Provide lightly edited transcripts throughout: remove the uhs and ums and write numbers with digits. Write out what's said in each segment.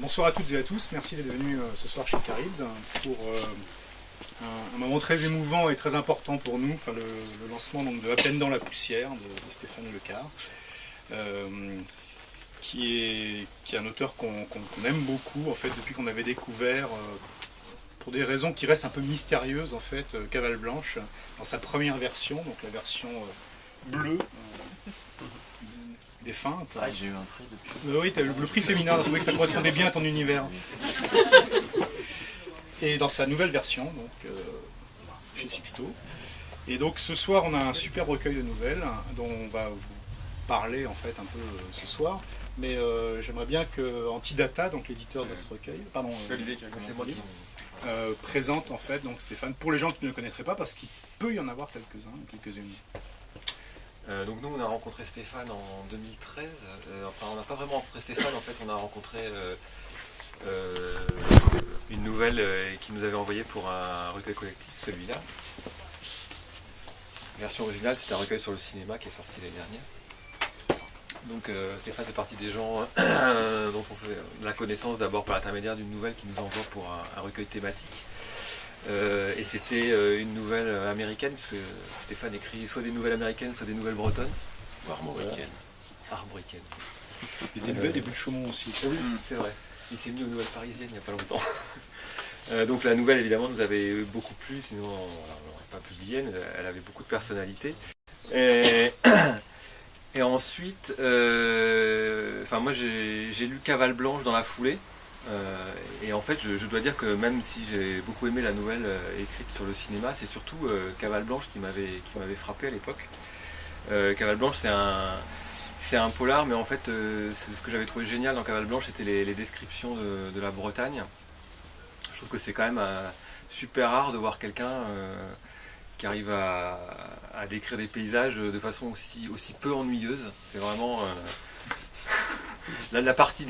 Bonsoir à toutes et à tous, merci d'être venus ce soir chez Caribde pour un moment très émouvant et très important pour nous, le lancement donc, de À peine dans la poussière de Stéphane Lecard, qui est un auteur qu'on aime beaucoup en fait depuis qu'on avait découvert, pour des raisons qui restent un peu mystérieuses en fait, Cavale Blanche dans sa première version, donc la version bleue. Des feintes. Ah, j'ai eu un prix depuis. Oui, tu as eu le prix féminin, on trouvait que ça correspondait bien à ton univers. Et dans sa nouvelle version, donc chez Sixto. Et donc ce soir, on a un super recueil de nouvelles dont on va vous parler en fait un peu ce soir. Mais j'aimerais bien que Antidata, donc l'éditeur de ce recueil, c'est moi qui présente en fait donc Stéphane pour les gens qui ne le connaîtraient pas, parce qu'il peut y en avoir quelques-unes. Donc nous on a rencontré Stéphane en 2013, enfin on n'a pas vraiment rencontré Stéphane, en fait on a rencontré une nouvelle qu'il nous avait envoyée pour un recueil collectif, celui-là. La version originale, c'est un recueil sur le cinéma qui est sorti l'année dernière. Donc Stéphane fait partie des gens dont on fait la connaissance d'abord par l'intermédiaire d'une nouvelle qui nous envoie pour un recueil thématique. Et c'était une nouvelle américaine, puisque Stéphane écrit soit des nouvelles américaines, soit des nouvelles bretonnes. Ou armoricaines. Armoricaines. Et des nouvelles, des buts de Chaumont aussi. Oui, c'est vrai. Il s'est mis aux nouvelles parisiennes il n'y a pas longtemps. Donc la nouvelle, évidemment, nous avait beaucoup plu, sinon on n'aurait pas publié. Elle avait beaucoup de personnalité. Et ensuite, moi j'ai lu Cavale Blanche dans la foulée. Et en fait, je dois dire que même si j'ai beaucoup aimé la nouvelle écrite sur le cinéma, c'est surtout Cavale Blanche qui m'avait frappé à l'époque. Cavale Blanche, c'est un polar, mais en fait, ce que j'avais trouvé génial dans Cavale Blanche, c'était les descriptions de la Bretagne. Je trouve que c'est quand même super rare de voir quelqu'un qui arrive à décrire des paysages de façon aussi peu ennuyeuse. C'est vraiment... La partie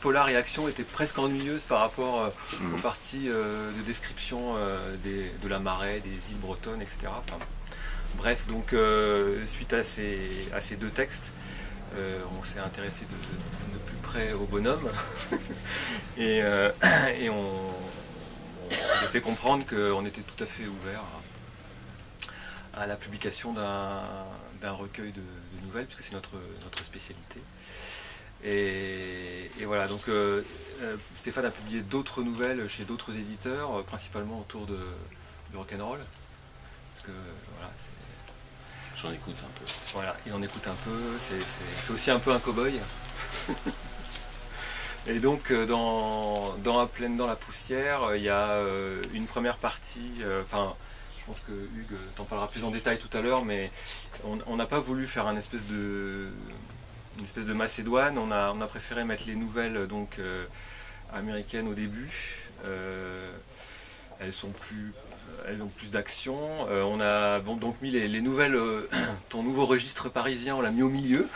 polar et action était presque ennuyeuse par rapport aux parties de description de la marée, des îles bretonnes, etc. Enfin, bref, donc suite à ces deux textes, on s'est intéressé de plus près au bonhomme et on a fait comprendre qu'on était tout à fait ouvert à la publication d'un recueil de nouvelles, puisque c'est notre spécialité. Et voilà, donc Stéphane a publié d'autres nouvelles chez d'autres éditeurs, principalement autour du rock'n'roll. Parce que voilà, j'en écoute un peu. Voilà, il en écoute un peu, c'est aussi un peu un cow-boy. Et donc dans À pleine dans la poussière, il y a une première partie, je pense que Hugues t'en parlera plus en détail tout à l'heure, mais on n'a pas voulu faire une espèce de Macédoine. On a préféré mettre les nouvelles américaines au début. Elles ont plus d'action. On a donc mis les nouvelles, ton nouveau registre parisien, on l'a mis au milieu.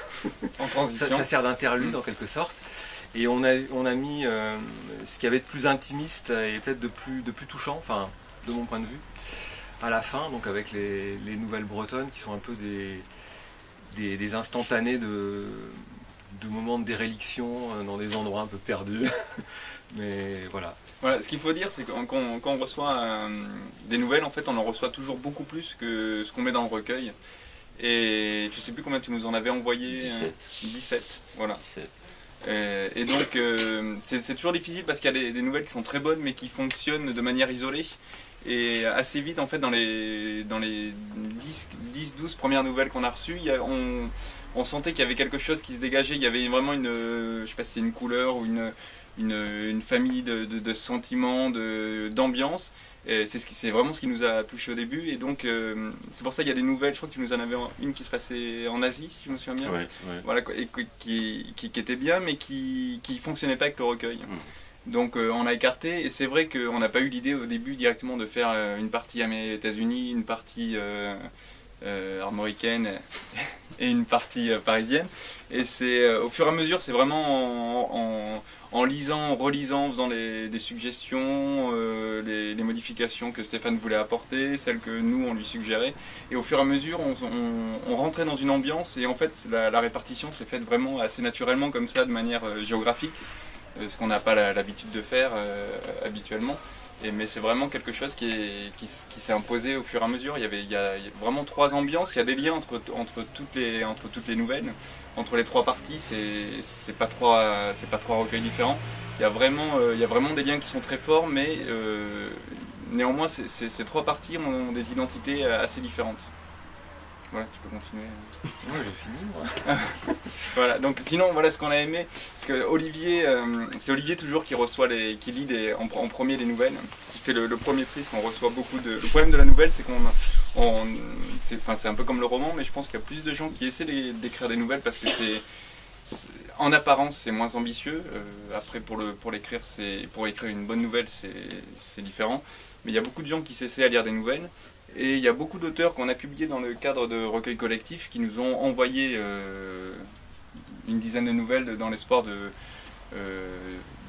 En transition. Ça sert d'interlude en quelque sorte. Et on a mis ce qu'il y avait de plus intimiste et peut-être de plus touchant, enfin de mon point de vue, à la fin, donc avec les nouvelles bretonnes qui sont un peu des instantanés de moments de déréliction dans des endroits un peu perdus. Mais voilà. Voilà, ce qu'il faut dire, c'est que quand on reçoit des nouvelles, en fait, on en reçoit toujours beaucoup plus que ce qu'on met dans le recueil. Et je sais plus combien tu nous en avais envoyé. 17. Voilà. 17. Et donc, c'est toujours difficile parce qu'il y a des nouvelles qui sont très bonnes, mais qui fonctionnent de manière isolée. Et assez vite, en fait, dans les 10-12 premières nouvelles qu'on a reçues, on sentait qu'il y avait quelque chose qui se dégageait. Il y avait vraiment je sais pas si c'est une couleur ou une famille de sentiments, d'ambiance. C'est vraiment ce qui nous a touché au début. Et donc, c'est pour ça qu'il y a des nouvelles. Je crois que tu nous en avais une qui se passait en Asie, si je me souviens bien. Ouais. Voilà, et qui était bien, mais qui fonctionnait pas avec le recueil. Donc on a écarté, et c'est vrai qu'on n'a pas eu l'idée au début directement de faire une partie États-Unis, une partie armoricaine et une partie parisienne. Et c'est au fur et à mesure, c'est vraiment en lisant, en relisant, en faisant des suggestions, les modifications que Stéphane voulait apporter, celles que nous on lui suggérait. Et au fur et à mesure, on rentrait dans une ambiance, et en fait la répartition s'est faite vraiment assez naturellement comme ça, de manière géographique. ce qu'on n'a pas l'habitude de faire habituellement. Mais c'est vraiment quelque chose qui s'est imposé au fur et à mesure. Il y a vraiment 3 ambiances, il y a des liens entre toutes les nouvelles. Entre les 3 parties, c'est pas 3 recueils différents. Il y a vraiment des liens qui sont très forts, mais néanmoins ces 3 parties ont des identités assez différentes. Voilà, tu peux continuer. Ouais, j'ai fini, moi. Voilà, donc sinon, voilà ce qu'on a aimé. Parce que Olivier, c'est Olivier toujours qui lit en premier les nouvelles, qui fait le premier tri, parce qu'on reçoit beaucoup de... Le problème de la nouvelle, c'est c'est un peu comme le roman, mais je pense qu'il y a plus de gens qui essaient d'écrire des nouvelles parce que en apparence, c'est moins ambitieux. Après, pour écrire une bonne nouvelle, c'est différent. Mais il y a beaucoup de gens qui s'essaient à lire des nouvelles. Et il y a beaucoup d'auteurs qu'on a publiés dans le cadre de recueils collectifs qui nous ont envoyé une dizaine de nouvelles dans l'espoir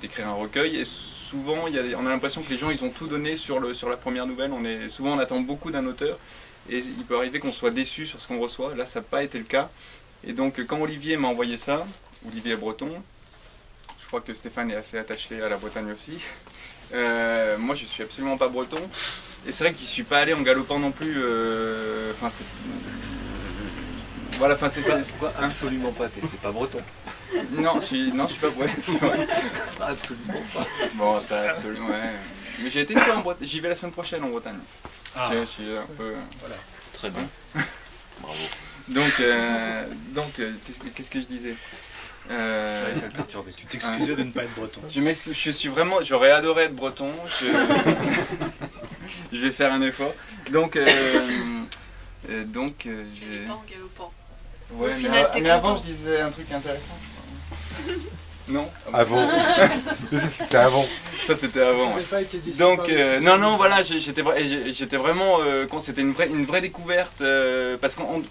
d'écrire un recueil. Et souvent, on a l'impression que les gens ils ont tout donné sur la première nouvelle. Souvent, on attend beaucoup d'un auteur et il peut arriver qu'on soit déçu sur ce qu'on reçoit. Là, ça n'a pas été le cas. Et donc, quand Olivier m'a envoyé ça, Olivier est breton, je crois que Stéphane est assez attaché à la Bretagne aussi. Moi, je suis absolument pas breton. Et c'est vrai que j'y suis pas allé en galopant non plus. Voilà, enfin c'est Quoi, absolument pas, t'es pas breton. Non, je suis pas breton. Absolument pas. Bon, t'as absolument. Ouais. Mais j'ai été une fois en Bretagne. J'y vais la semaine prochaine en Bretagne. Ah. Je suis un peu. Voilà. Très bien. Bravo. Donc, qu'est-ce que je disais J'arrive à le perturber. Tu t'excusais de ne pas être breton. Je m'excuse, j'aurais adoré être breton. Je vais faire un effort. Donc, C'est pas en galopant. Ouais, Au final, t'es mais avant, content. je disais un truc intéressant. Non. Avant. C'était avant. Ça, c'était avant. Ouais. Donc, non, voilà, j'étais vraiment. C'était une vraie découverte parce qu'en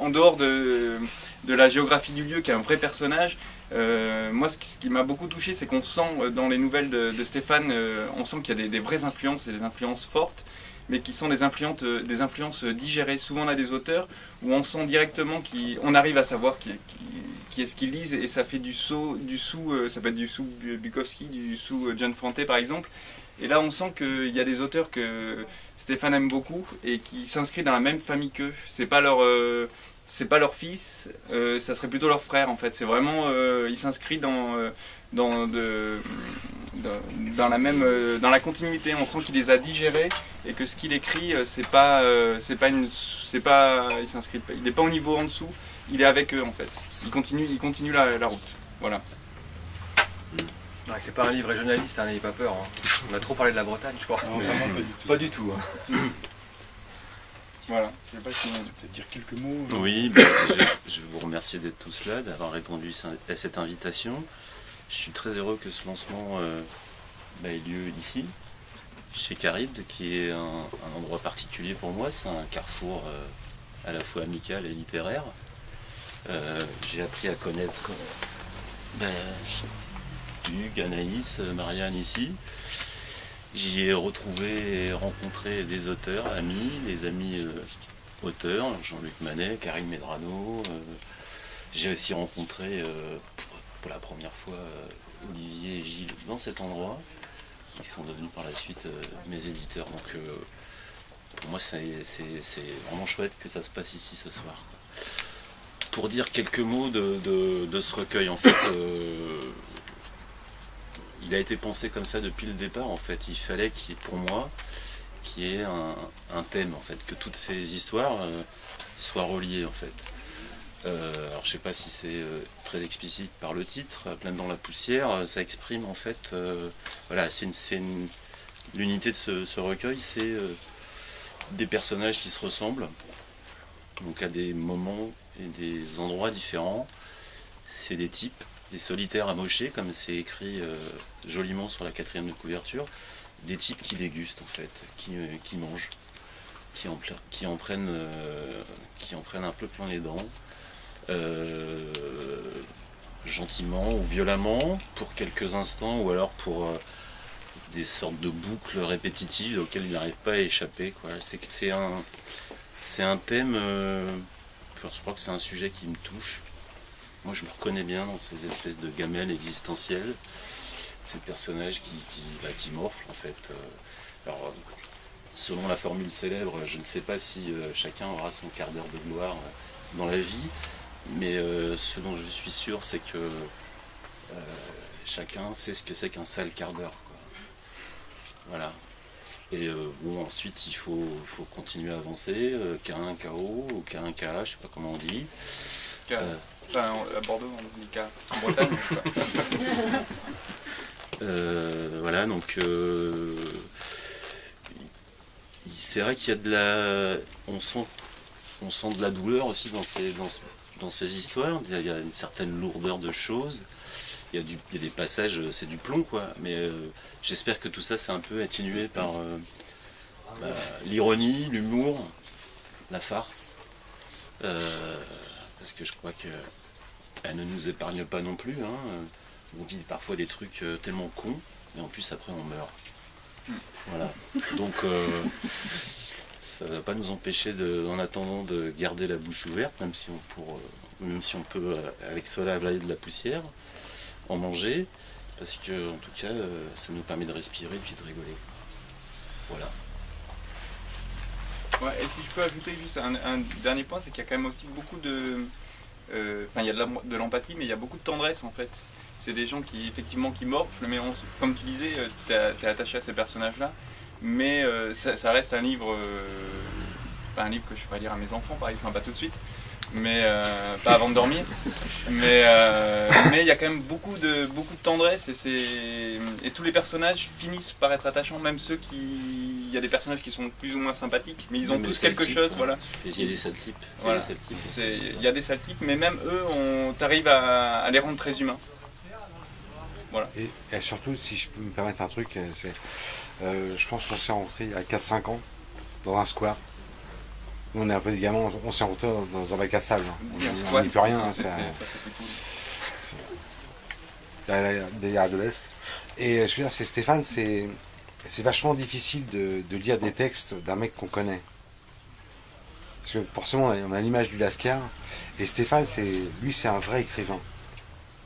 dehors de la géographie du lieu, qui est un vrai personnage, moi, ce qui m'a beaucoup touché, c'est qu'on sent dans les nouvelles de Stéphane, on sent qu'il y a des vraies influences et des influences fortes, mais qui sont des influences digérées. Souvent, on a des auteurs où on sent directement on arrive à savoir qui est-ce qu'ils lisent, et ça fait ça peut être du sous Bukowski, du sous John Fante par exemple. Et là, on sent qu'il y a des auteurs que Stéphane aime beaucoup et qui s'inscrivent dans la même famille qu'eux. C'est pas leur fils, ça serait plutôt leur frère en fait. C'est vraiment, il s'inscrit dans la continuité. On sent qu'il les a digérés et que ce qu'il écrit, il n'est pas au niveau en dessous. Il est avec eux en fait. Il continue la route. Voilà. Ouais, c'est pas un livre régionaliste, n'ayez pas peur. Hein. On a trop parlé de la Bretagne, je crois. Non, vraiment pas du tout. Pas du tout. Hein. Voilà. Je sais pas si... Tu peux peut-être dire quelques mots. Oui, je veux vous remercier d'être tous là, d'avoir répondu à cette invitation. Je suis très heureux que ce lancement ait lieu ici, chez Caride, qui est un endroit particulier pour moi. C'est un carrefour à la fois amical et littéraire. J'ai appris à connaître Hugues, Anaïs, Marianne ici. J'y ai retrouvé et rencontré des auteurs, des amis auteurs, Jean-Luc Manet, Karine Medrano. J'ai aussi rencontré pour la première fois Olivier et Gilles dans cet endroit, qui sont devenus par la suite mes éditeurs. Donc pour moi c'est vraiment chouette que ça se passe ici ce soir. Pour dire quelques mots de ce recueil, en fait, il a été pensé comme ça depuis le départ. En fait, il fallait pour moi qu'il y ait un thème, en fait, que toutes ces histoires soient reliées, en fait. Alors, je sais pas si c'est très explicite par le titre, Pleine dans la poussière, ça exprime en fait, voilà, l'unité de ce recueil, c'est des personnages qui se ressemblent, donc à des moments et des endroits différents. C'est des types, des solitaires amochés, comme c'est écrit joliment sur la 4e de couverture, des types qui dégustent en fait, qui mangent, qui en prennent un peu plein les dents. Gentiment ou violemment pour quelques instants, ou alors pour des sortes de boucles répétitives auxquelles il n'arrive pas à échapper, quoi. C'est un thème, je crois que c'est un sujet qui me touche. Moi je me reconnais bien dans ces espèces de gamelles existentielles ces personnages qui morflent en fait. Alors, selon la formule célèbre, je ne sais pas si chacun aura son quart d'heure de gloire dans la vie, mais ce dont je suis sûr, c'est que chacun sait ce que c'est qu'un sale quart d'heure, quoi. Voilà. Et bon, ensuite, il faut continuer à avancer, K1, KO, ou K1, KA, je sais pas comment on dit. Enfin, à Bordeaux, on dit K. En Bretagne, voilà, donc c'est vrai qu'il y a de la... On sent de la douleur aussi dans ces histoires. Il y a une certaine lourdeur de choses. Il y a des passages, c'est du plomb, quoi. Mais j'espère que tout ça, c'est un peu atténué par l'ironie, l'humour, la farce. Parce que je crois qu'elle ne nous épargne pas non plus. Hein. On vit parfois des trucs tellement cons, et en plus, après, on meurt. Voilà. Donc, ça ne va pas nous empêcher, en attendant, de garder la bouche ouverte, même si on peut, avec cela, avaler de la poussière, en manger, parce que, en tout cas, ça nous permet de respirer et puis de rigoler. Voilà. Ouais, et si je peux ajouter juste un dernier point, c'est qu'il y a quand même aussi beaucoup de... Enfin, il y a de l'empathie, mais il y a beaucoup de tendresse, en fait. C'est des gens qui, effectivement, qui morflent, mais comme tu disais, t'es attaché à ces personnages-là. Mais ça reste un livre... pas un livre que je pourrais lire à mes enfants, par exemple, enfin, pas tout de suite. Mais pas avant de dormir, mais il y a quand même beaucoup de tendresse et tous les personnages finissent par être attachants, même ceux il y a des personnages qui sont plus ou moins sympathiques, mais ils ont tous quelque chose, voilà. Il y a des sales types. Voilà. Il y a des sales types, mais même eux, t'arrives à les rendre très humains. Voilà. Et surtout, si je peux me permettre un truc, je pense qu'on s'est rencontrés il y a 4-5 ans dans un square. Nous, on est un peu des gamins, on s'est rencontrés dans un bac à sable. On n'y peut rien. C'est derrière de l'Est. Et je veux dire, c'est Stéphane, c'est vachement difficile de lire des textes d'un mec qu'on connaît. Parce que forcément, on a l'image du Lascar. Et Stéphane, lui, c'est un vrai écrivain.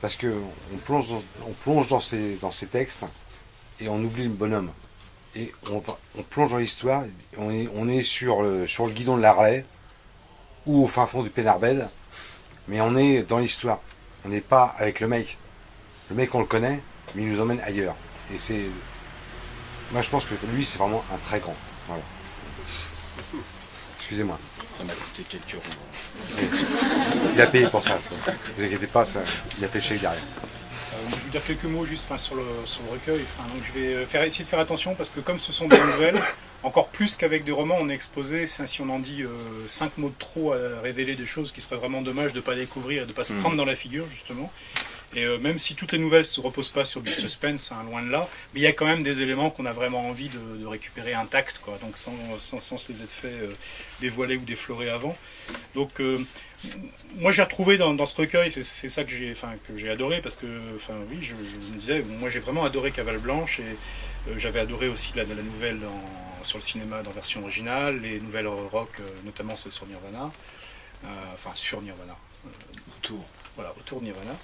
Parce qu'on plonge dans ses textes et on oublie le bonhomme. Et on plonge dans l'histoire, on est sur le guidon de l'Arlay ou au fin fond du Pénarbed, mais on est dans l'histoire. On n'est pas avec le mec. Le mec, on le connaît, mais il nous emmène ailleurs. Et moi, je pense que lui, c'est vraiment un très grand. Voilà. Excusez-moi. Ça m'a coûté quelques roues. Il a payé pour ça. Ne vous inquiétez pas, il a fait le chèque derrière. Je vais dire quelques mots juste sur le recueil. Donc je vais essayer de faire attention parce que comme ce sont des nouvelles, encore plus qu'avec des romans, on est exposé, si on en dit 5 mots de trop, à révéler des choses qui seraient vraiment dommage de ne pas découvrir et de ne pas se prendre dans la figure justement. Et même si toutes les nouvelles ne se reposent pas sur du suspense, loin de là, mais il y a quand même des éléments qu'on a vraiment envie de récupérer intacts, quoi, donc sans se les être fait dévoiler ou déflorer avant. Donc moi j'ai retrouvé dans ce recueil, c'est ça que j'ai adoré, parce que oui, je me disais, moi j'ai vraiment adoré Cavale Blanche, et j'avais adoré aussi la nouvelle sur le cinéma dans version originale, les nouvelles rock, notamment celle sur Nirvana, sur Nirvana. Autour de Nirvana.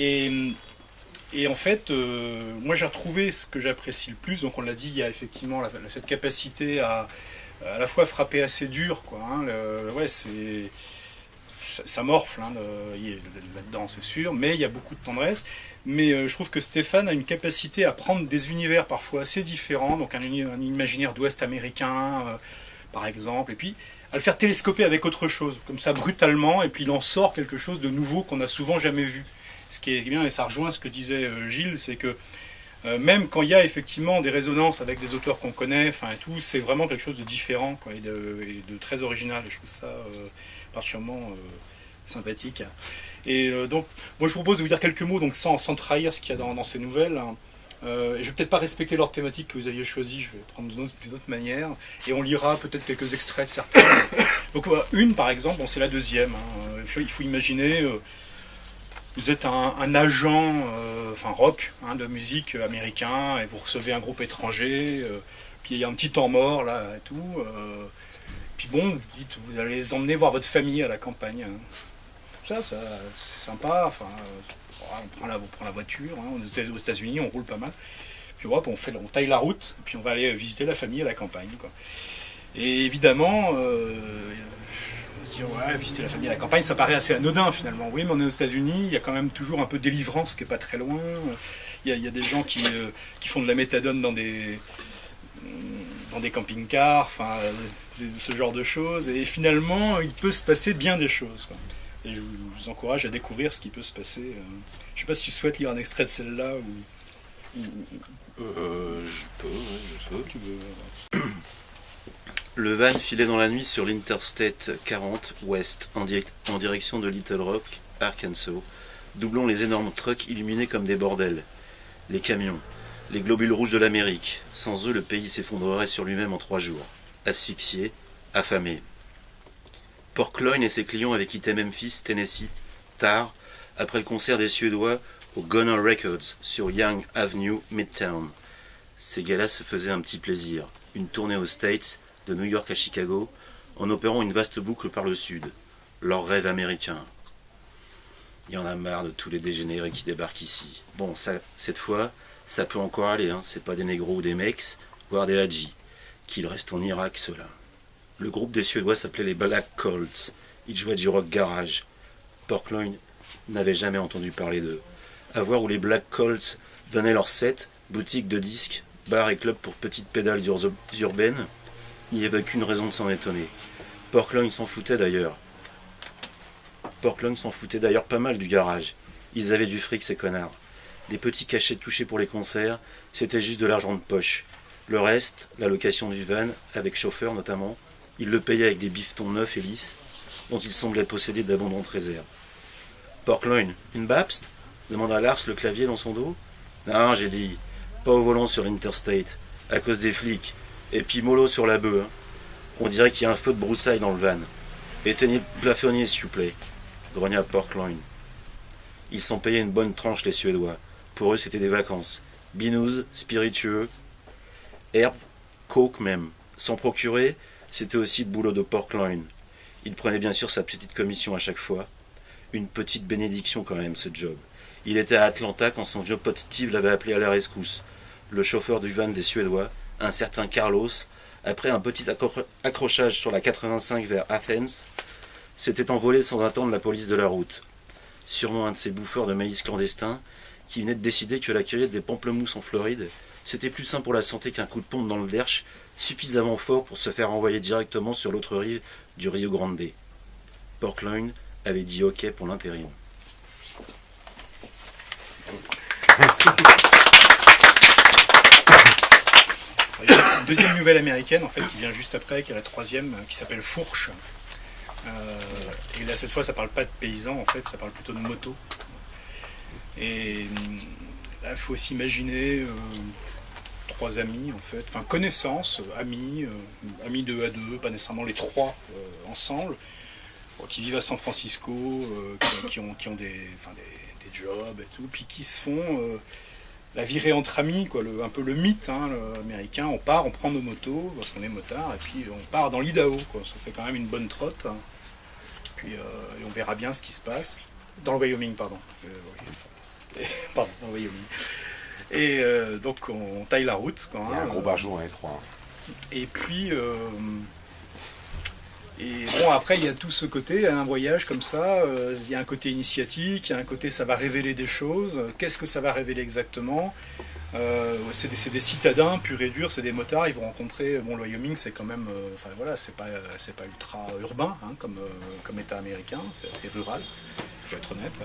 Et en fait, moi j'ai retrouvé ce que j'apprécie le plus, donc on l'a dit, il y a effectivement cette capacité à la fois frapper assez dur, quoi, hein, ça morfle là-dedans, c'est sûr, mais il y a beaucoup de tendresse. Mais je trouve que Stéphane a une capacité à prendre des univers parfois assez différents, donc un imaginaire d'Ouest américain, par exemple, et puis à le faire télescoper avec autre chose, comme ça brutalement, et puis il en sort quelque chose de nouveau qu'on n'a souvent jamais vu. Ce qui est bien, et ça rejoint ce que disait Gilles, c'est que même quand il y a effectivement des résonances avec des auteurs qu'on connaît, et tout, c'est vraiment quelque chose de différent, quoi, et de très original, et je trouve ça particulièrement sympathique. Et donc, moi je vous propose de vous dire quelques mots, donc sans trahir ce qu'il y a dans ces nouvelles. Et je vais peut-être pas respecter l'ordre thématique que vous aviez choisi, je vais prendre d'une autre manière, et on lira peut-être quelques extraits de certaines. Donc une par exemple, c'est la deuxième. Il faut imaginer, vous êtes un agent rock, de musique américain, et vous recevez un groupe étranger, puis il y a un petit temps mort là et tout. Puis bon, vous dites, vous allez les emmener voir votre famille à la campagne. Ça c'est sympa, Voilà, on prend la voiture, hein, aux États-Unis, on roule pas mal. Puis hop, on taille la route, et puis on va aller visiter la famille à la campagne, quoi. Et évidemment, on se dit, ouais, visiter la famille à la campagne, ça paraît assez anodin finalement. Oui, mais on est aux États-Unis, il y a quand même toujours un peu de délivrance qui est pas très loin. Il y a des gens qui font de la méthadone dans des camping-cars, enfin, ce genre de choses. Et finalement, il peut se passer bien des choses, quoi. Et je vous encourage à découvrir ce qui peut se passer. Je sais pas si tu souhaites lire un extrait de celle-là ou Je peux. tu veux. Le van filait dans la nuit sur l'Interstate 40 West en direction de Little Rock, Arkansas, doublant les énormes trucks illuminés comme des bordels. Les camions, les globules rouges de l'Amérique. Sans eux, le pays s'effondrerait sur lui-même en 3 jours. Asphyxié, affamé. Porkloin et ses clients avaient quitté Memphis, Tennessee, tard, après le concert des Suédois au Gunner Records sur Young Avenue, Midtown. Ces gars-là se faisaient un petit plaisir. Une tournée aux States, de New York à Chicago, en opérant une vaste boucle par le sud. Leur rêve américain. Il y en a marre de tous les dégénérés qui débarquent ici. Bon, ça, cette fois, ça peut encore aller, hein. C'est pas des négros ou des mecs, voire des hadjis. Qu'ils restent en Irak, ceux-là. Le groupe des Suédois s'appelait les Black Colts. Ils jouaient du rock garage. Porkloin n'avait jamais entendu parler d'eux. À voir où les Black Colts donnaient leurs sets, boutiques de disques, bars et clubs pour petites pédales urbaines, il n'y avait qu'une raison de s'en étonner. Porkloin s'en foutait d'ailleurs. Porkloin s'en foutait d'ailleurs pas mal du garage. Ils avaient du fric, ces connards. Les petits cachets touchés pour les concerts, c'était juste de l'argent de poche. Le reste, la location du van, avec chauffeur notamment, ils le payaient avec des bifetons neufs et lisses, dont ils semblaient posséder d'abondantes réserves. Porkloin, une Babst demanda Lars, le clavier dans son dos. Non, j'ai dit, pas au volant sur l'Interstate, à cause des flics. Et puis mollo sur la bœuf. Hein. On dirait qu'il y a un feu de broussailles dans le van. Éteignez le plafonnier, s'il vous plaît, grogna Porkloin. Ils s'en payaient une bonne tranche, les Suédois. Pour eux, c'était des vacances. Binous, spiritueux, herbe, coke même. S'en procurer, c'était aussi le boulot de Porkloin. Il prenait bien sûr sa petite commission à chaque fois. Une petite bénédiction quand même, ce job. Il était à Atlanta quand son vieux pote Steve l'avait appelé à la rescousse. Le chauffeur du van des Suédois, un certain Carlos, après un petit accrochage sur la 85 vers Athens, s'était envolé sans attendre la police de la route. Sûrement un de ces bouffeurs de maïs clandestins qui venait de décider que la cueillette des pamplemousses en Floride, c'était plus sain pour la santé qu'un coup de pompe dans le derche, suffisamment fort pour se faire envoyer directement sur l'autre rive du Rio Grande. Porkloin avait dit OK pour l'intérim. Il y a une deuxième nouvelle américaine en fait qui vient juste après, qui est la troisième, qui s'appelle Fourche. Et là cette fois ça parle pas de paysans en fait, ça parle plutôt de moto. Et là il faut s'imaginer 3 amis en fait, enfin connaissances, amis, amis 2 à 2, pas nécessairement les 3 ensemble, qui vivent à San Francisco, qui ont des jobs et tout, puis qui se font la virée entre amis, quoi, un peu le mythe américain. On part, on prend nos motos parce qu'on est motard, et puis on part dans l'Idaho, quoi. Ça fait quand même une bonne trotte, hein. Puis et on verra bien ce qui se passe dans le Wyoming, pardon. Pardon, dans le Wyoming. Et donc on taille la route, quoi, Il y a un gros barjot dans les 3. et puis et bon, après il y a tout ce côté, un voyage comme ça, il y a un côté initiatique, il y a un côté ça va révéler des choses. Qu'est-ce que ça va révéler exactement? C'est des citadins purs et durs, c'est des motards. Ils vont rencontrer, bon, le Wyoming c'est quand même, enfin voilà, c'est pas ultra urbain, hein, comme État américain, c'est assez rural, il faut être honnête.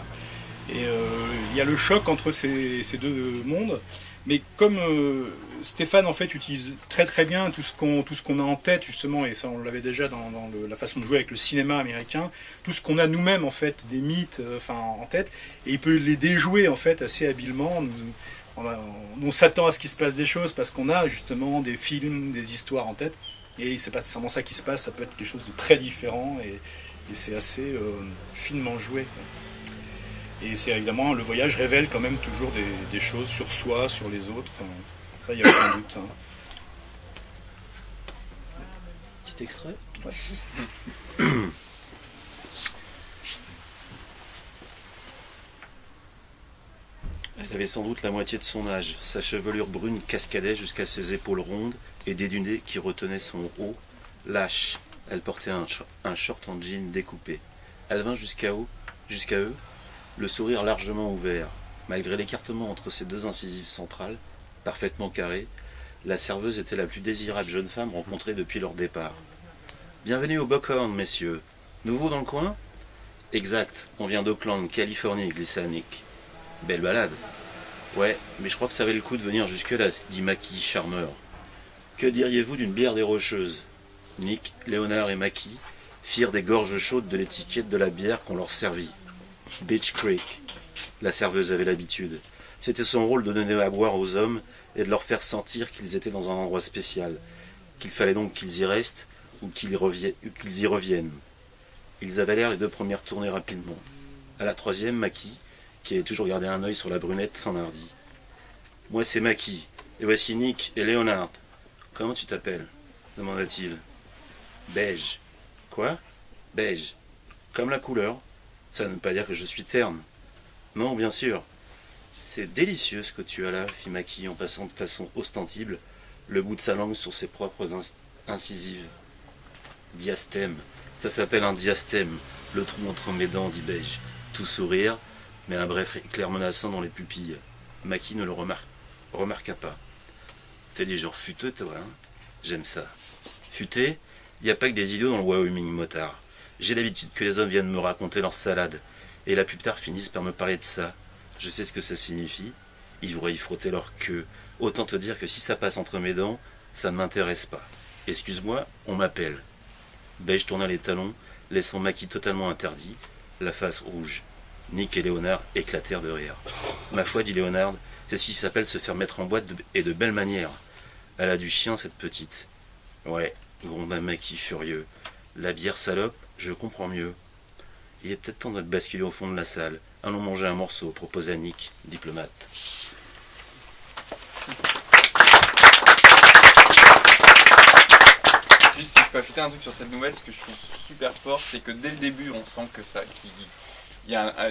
Et il y a le choc entre ces deux mondes. Mais comme Stéphane en fait utilise très très bien tout ce qu'on a en tête justement, et ça on l'avait déjà dans la façon de jouer avec le cinéma américain, tout ce qu'on a nous-mêmes en fait, des mythes en tête, et il peut les déjouer en fait assez habilement. On s'attend à ce qu'il se passe des choses parce qu'on a justement des films, des histoires en tête, et c'est pas nécessairement ça qui se passe, ça peut être quelque chose de très différent, et c'est assez finement joué, quoi. Et c'est évidemment, le voyage révèle quand même toujours des choses sur soi, sur les autres. Ça, il n'y a aucun doute. Hein. Petit extrait. Ouais. avait sans doute la moitié de son âge. Sa chevelure brune cascadait jusqu'à ses épaules rondes et dénudées qui retenaient son haut lâche. Elle portait un short en jean découpé. Elle vint jusqu'à eux, le sourire largement ouvert. Malgré l'écartement entre ses deux incisives centrales, parfaitement carrées, la serveuse était la plus désirable jeune femme rencontrée depuis leur départ. « Bienvenue au Buckhorn, messieurs. Nouveau dans le coin ?»« Exact, on vient d'Oakland, Californie, glissa Nick. »« Belle balade. »« Ouais, mais je crois que ça valait le coup de venir jusque-là, dit Mackie, charmeur. »« Que diriez-vous d'une bière des Rocheuses ?» Nick, Léonard et Mackie firent des gorges chaudes de l'étiquette de la bière qu'on leur servit. Beach Creek. La serveuse avait l'habitude. C'était son rôle de donner à boire aux hommes et de leur faire sentir qu'ils étaient dans un endroit spécial, qu'il fallait donc qu'ils y restent ou qu'ils y reviennent. Ils avalèrent les deux premières tournées rapidement. À la troisième, Mackie, qui avait toujours gardé un œil sur la brunette, s'enhardit. « Moi c'est Mackie, et voici Nick et Léonard. Comment tu t'appelles » demanda-t-il. « Beige. »« Quoi ? Beige. Comme la couleur. Ça ne veut pas dire que je suis terne. »« Non, bien sûr. »« C'est délicieux ce que tu as là, fit Mackie en passant de façon ostensible le bout de sa langue sur ses propres incisives. Diastème. Ça s'appelle un diastème, le trou entre mes dents, dit Beige. Tout sourire, mais un bref éclair menaçant dans les pupilles. Mackie ne le remarqua pas. T'es du genre futeux, toi, hein ? J'aime ça. Futé ? Y a pas que des idiots dans le Wyoming, motard. J'ai l'habitude que les hommes viennent me raconter leur salade, et la plupart finissent par me parler de ça. Je sais ce que ça signifie. Ils voudraient y frotter leur queue. Autant te dire que si ça passe entre mes dents, ça ne m'intéresse pas. Excuse-moi, on m'appelle. Beige tourna les talons, laissant Mackie totalement interdit, la face rouge. Nick et Léonard éclatèrent de rire. Ma foi, dit Léonard, c'est ce qui s'appelle se faire mettre en boîte et de belle manière. Elle a du chien, cette petite. Ouais, gronda Mackie furieux. La bière salope, je comprends mieux. Il est peut-être temps de basculer au fond de la salle. Allons manger un morceau, proposa Nick, diplomate. Juste si je peux ajouter un truc sur cette nouvelle, ce que je trouve super fort, c'est que dès le début, on sent que ça,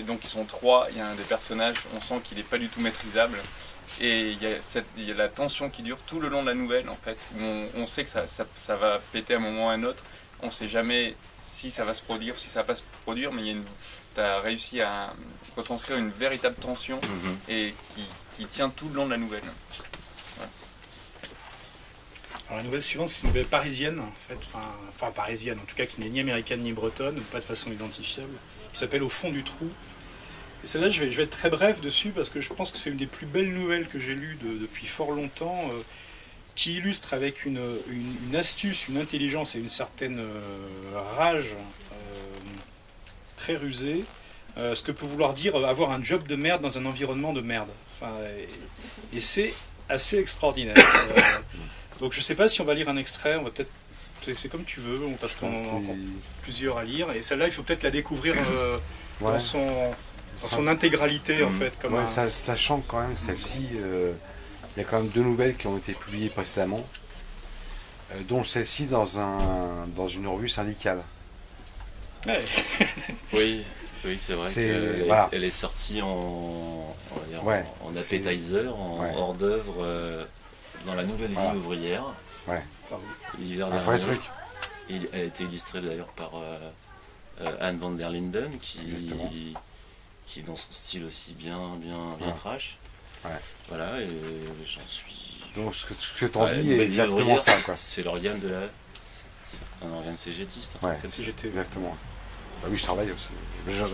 donc ils sont trois, il y a un des personnages, on sent qu'il n'est pas du tout maîtrisable. Et il y a la tension qui dure tout le long de la nouvelle, en fait. On sait que ça va péter à un moment ou à un autre. On ne sait jamais si ça va se produire, si ça va pas se produire, mais tu as réussi à retranscrire une véritable tension et qui tient tout le long de la nouvelle. Voilà. Alors la nouvelle suivante, c'est une nouvelle parisienne, en fait, enfin parisienne, en tout cas qui n'est ni américaine ni bretonne, pas de façon identifiable, qui s'appelle Au fond du trou. Et celle-là, je vais être très bref dessus parce que je pense que c'est une des plus belles nouvelles que j'ai lues depuis fort longtemps, qui illustre avec une astuce, une intelligence et une certaine rage très rusée ce que peut vouloir dire avoir un job de merde dans un environnement de merde. Enfin, et c'est assez extraordinaire. Donc je sais pas si on va lire un extrait, on va peut-être... C'est comme tu veux, parce qu'on en a encore plusieurs à lire. Et celle-là, il faut peut-être la découvrir dans son intégralité, en fait. Comme sachant que quand même, celle-ci, il y a quand même 2 nouvelles qui ont été publiées précédemment, dont celle-ci dans une revue syndicale. Ouais. Oui, c'est vrai qu'elle est sortie en appetizer, en hors d'œuvre, dans la Nouvelle Vie ouvrière. Ouais. L'hiver un vrai truc. Elle a été illustrée d'ailleurs par Anne van der Linden, qui dans son style aussi bien trash. Ouais. Voilà, et j'en suis... Donc ce que t'en dis est exactement ça, quoi. C'est l'organe de un organe cégétiste. Ouais, CGT, exactement. Bah oui, je travaille aussi.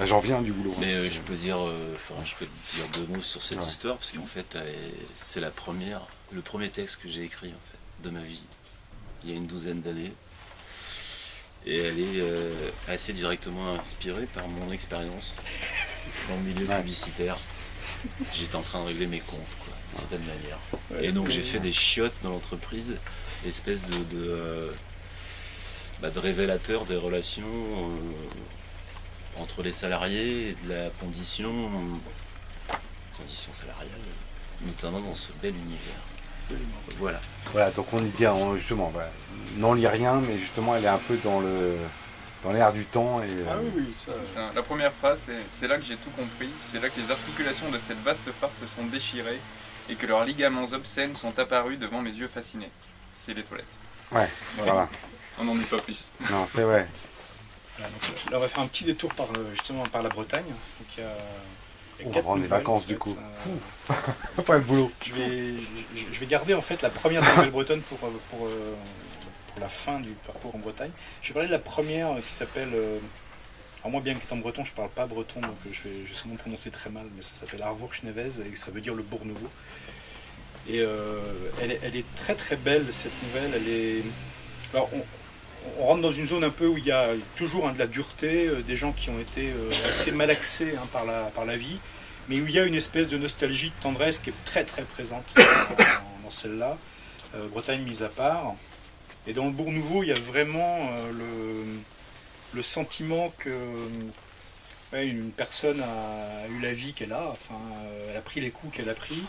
J'en viens du boulot. Mais je peux dire 2 mots sur cette histoire, parce qu'en fait, c'est le premier texte que j'ai écrit, en fait, de ma vie, il y a une 12aine d'années. Et elle est assez directement inspirée par mon expérience dans le milieu publicitaire. J'étais en train de régler mes comptes, quoi, d'une certaine manière. Et donc j'ai fait des chiottes dans l'entreprise, espèce de révélateur des relations entre les salariés et de la condition salariale, notamment dans ce bel univers. Voilà. Voilà, donc on lui dit justement, n'en lit rien, mais justement elle est un peu dans dans l'air du temps. Et, Ah oui, oui, ça. La première phrase, c'est là que j'ai tout compris. C'est là que les articulations de cette vaste farce se sont déchirées et que leurs ligaments obscènes sont apparus devant mes yeux fascinés. C'est les toilettes. Ouais, voilà. On n'en dit pas plus. Non, c'est vrai. Voilà, donc, là, on va faire un petit détour justement par la Bretagne. Donc, il y a On va 4 prendre des nouvelles, vacances en du fait. coup. Pas le boulot. Je vais garder en fait la première nouvelle bretonne pour la fin du parcours en Bretagne. Je vais parler de la première qui s'appelle. Alors moi, bien qu'étant breton, je parle pas breton, donc je vais sûrement prononcer très mal, mais ça s'appelle Arvour-Schnevez et ça veut dire le bourg nouveau. Et elle est très très belle cette nouvelle. Alors on rentre dans une zone un peu où il y a toujours de la dureté, des gens qui ont été assez malaxés par la vie, mais où il y a une espèce de nostalgie, de tendresse qui est très très présente dans celle-là, Bretagne mise à part. Et dans le bourg nouveau, il y a vraiment le sentiment que une personne a eu la vie qu'elle a, elle a pris les coups qu'elle a pris,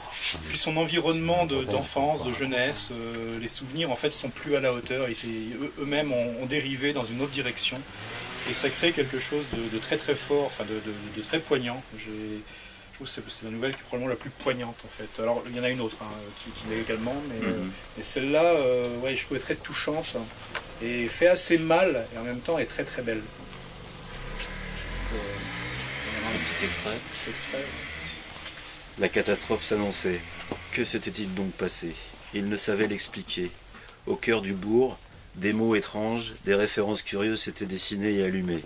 puis son environnement d'enfance, de jeunesse, les souvenirs en fait sont plus à la hauteur et eux-mêmes ont dérivé dans une autre direction et ça crée quelque chose de très très fort, de très poignant. Je trouve que c'est la nouvelle qui est probablement la plus poignante en fait. Alors il y en a une autre qui l'est également, mais celle-là, je trouvais très touchante et fait assez mal et en même temps est très très belle. Un petit Extrait. La catastrophe s'annonçait. Que s'était-il donc passé? Il ne savait l'expliquer. Au cœur du bourg, des mots étranges, des références curieuses s'étaient dessinées et allumées.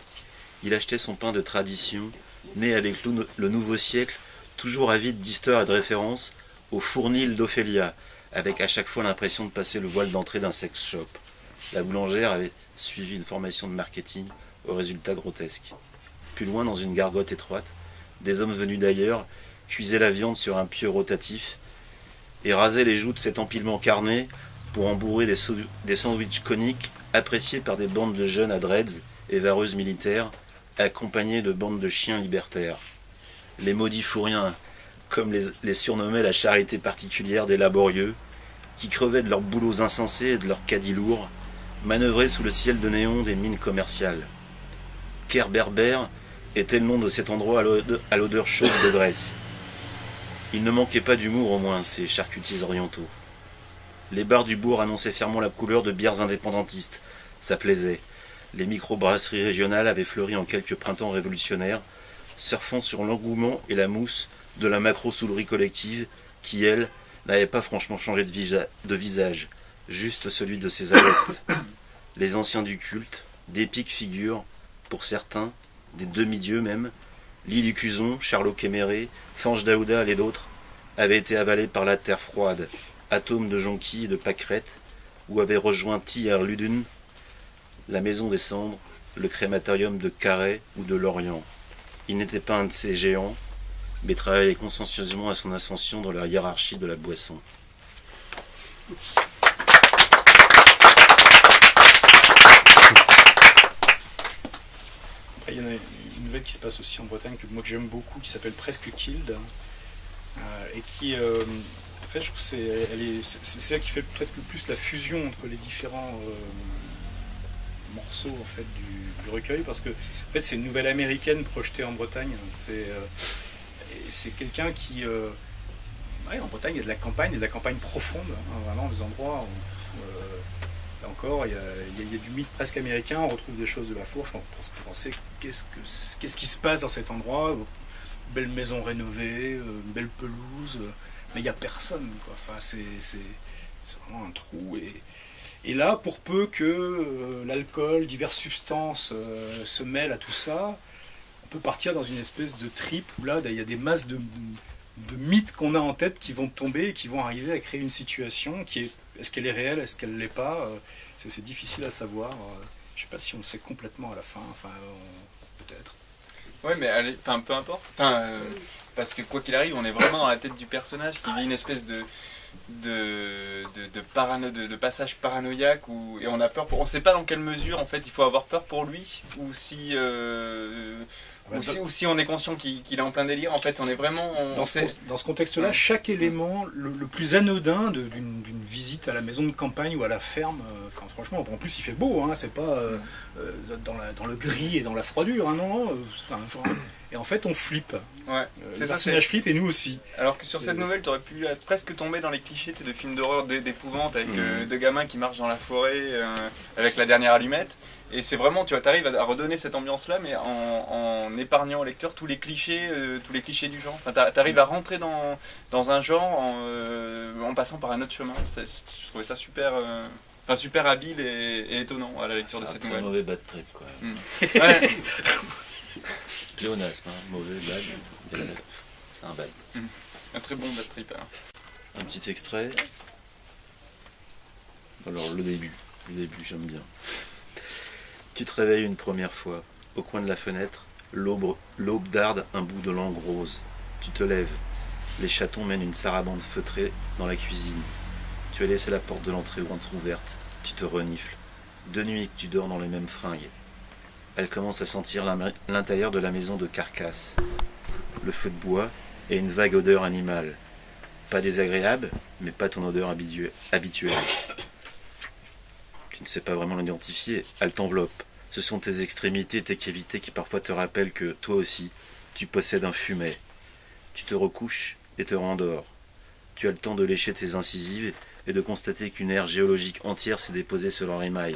Il achetait son pain de tradition, né avec le nouveau siècle, toujours avide d'histoire et de références, au fournil d'Ophélia, avec à chaque fois l'impression de passer le voile d'entrée d'un sex shop. La boulangère avait suivi une formation de marketing aux résultats grotesques. Plus loin, dans une gargote étroite, des hommes venus d'ailleurs cuisaient la viande sur un pieu rotatif et rasaient les joues de cet empilement carné pour en bourrer des sandwichs coniques appréciés par des bandes de jeunes à dreads et vareuses militaires accompagnés de bandes de chiens libertaires. Les maudits fourriens, comme les surnommait la charité particulière des laborieux, qui crevaient de leurs boulots insensés et de leurs caddies lourds, manœuvraient sous le ciel de néon des mines commerciales. Kerberbère était le nom de cet endroit à l'odeur chaude de graisse. Il ne manquait pas d'humour au moins, ces charcutiers orientaux. Les bars du bourg annonçaient fièrement la couleur de bières indépendantistes. Ça plaisait. Les microbrasseries régionales avaient fleuri en quelques printemps révolutionnaires, surfant sur l'engouement et la mousse de la macro-soulerie collective qui, elle, n'avait pas franchement changé de visage, juste celui de ses adeptes. Les anciens du culte, d'épiques figures, pour certains, des demi-dieux même, Lily Cuson, Charlot Kéméré, Fange Daoudal et d'autres, avaient été avalés par la terre froide, atomes de jonquilles et de pâquerettes, où avaient rejoint Tyr Ludun, la maison des cendres, le crématorium de Carhaix ou de Lorient. Il n'était pas un de ces géants, mais travaillait consciencieusement à son ascension dans la hiérarchie de la boisson. Après, il y en a une nouvelle qui se passe aussi en Bretagne que j'aime beaucoup, qui s'appelle Presque Killed, et qui, en fait, je trouve que c'est là qui fait peut-être le plus la fusion entre les différents morceaux en fait du recueil, parce que en fait c'est une nouvelle américaine projetée en Bretagne. C'est quelqu'un qui, en Bretagne, il y a de la campagne profonde, vraiment des endroits où là encore, il y a du mythe presque américain, on retrouve des choses de la Fourche, on peut penser qu'est-ce qui se passe dans cet endroit, belle maison rénovée, une belle pelouse, mais il n'y a personne, quoi. Enfin, c'est vraiment un trou. Et là, pour peu que l'alcool, diverses substances se mêlent à tout ça, on peut partir dans une espèce de trip où là, il y a des masses de mythes qu'on a en tête qui vont tomber et qui vont arriver à créer une situation qui est, est-ce qu'elle est réelle, est-ce qu'elle ne l'est pas, c'est difficile à savoir. Je ne sais pas si on le sait complètement à la fin, peut-être. Ouais, mais allez, peu importe. Parce que quoi qu'il arrive, on est vraiment dans la tête du personnage qui vit une espèce de passage paranoïaque et on a peur on sait pas dans quelle mesure en fait il faut avoir peur pour lui ou si ou si on est conscient qu'il est en plein délire. En fait, on est vraiment dans ce contexte-là, chaque élément le plus anodin d'une visite à la maison de campagne ou à la ferme, franchement, en plus il fait beau, hein, c'est pas dans le gris et dans la froidure, hein, non, et en fait on flippe. Ouais, le personnage flippe et nous aussi. Alors que sur cette nouvelle, tu aurais pu presque tomber dans les clichés de films d'horreur d'épouvante avec deux gamins qui marchent dans la forêt avec la dernière allumette. Et c'est vraiment, tu vois, t'arrives à redonner cette ambiance-là, mais en épargnant au lecteur tous les clichés du genre. Enfin, t'arrives à rentrer dans un genre en passant par un autre chemin. Je trouvais ça super habile et étonnant à la lecture de cette nouvelle. C'est un mauvais bad trip, quoi. Ouais. Pléonasme, hein, mauvais bad. C'est un bad. Un très bon bad trip. Alors. Un petit extrait. Alors, le début j'aime bien. Tu te réveilles une première fois. Au coin de la fenêtre, l'aube darde un bout de langue rose. Tu te lèves. Les chatons mènent une sarabande feutrée dans la cuisine. Tu as laissé la porte de l'entrée entrouverte. Tu te renifles. 2 nuits que tu dors dans les mêmes fringues. Elle commence à sentir l'intérieur de la maison de carcasse. Le feu de bois et une vague odeur animale. Pas désagréable, mais pas ton odeur habituelle. Tu ne sais pas vraiment l'identifier, elle t'enveloppe. Ce sont tes extrémités et tes cavités qui parfois te rappellent que, toi aussi, tu possèdes un fumet. Tu te recouches et te rendors. Tu as le temps de lécher tes incisives et de constater qu'une aire géologique entière s'est déposée sur leur émail.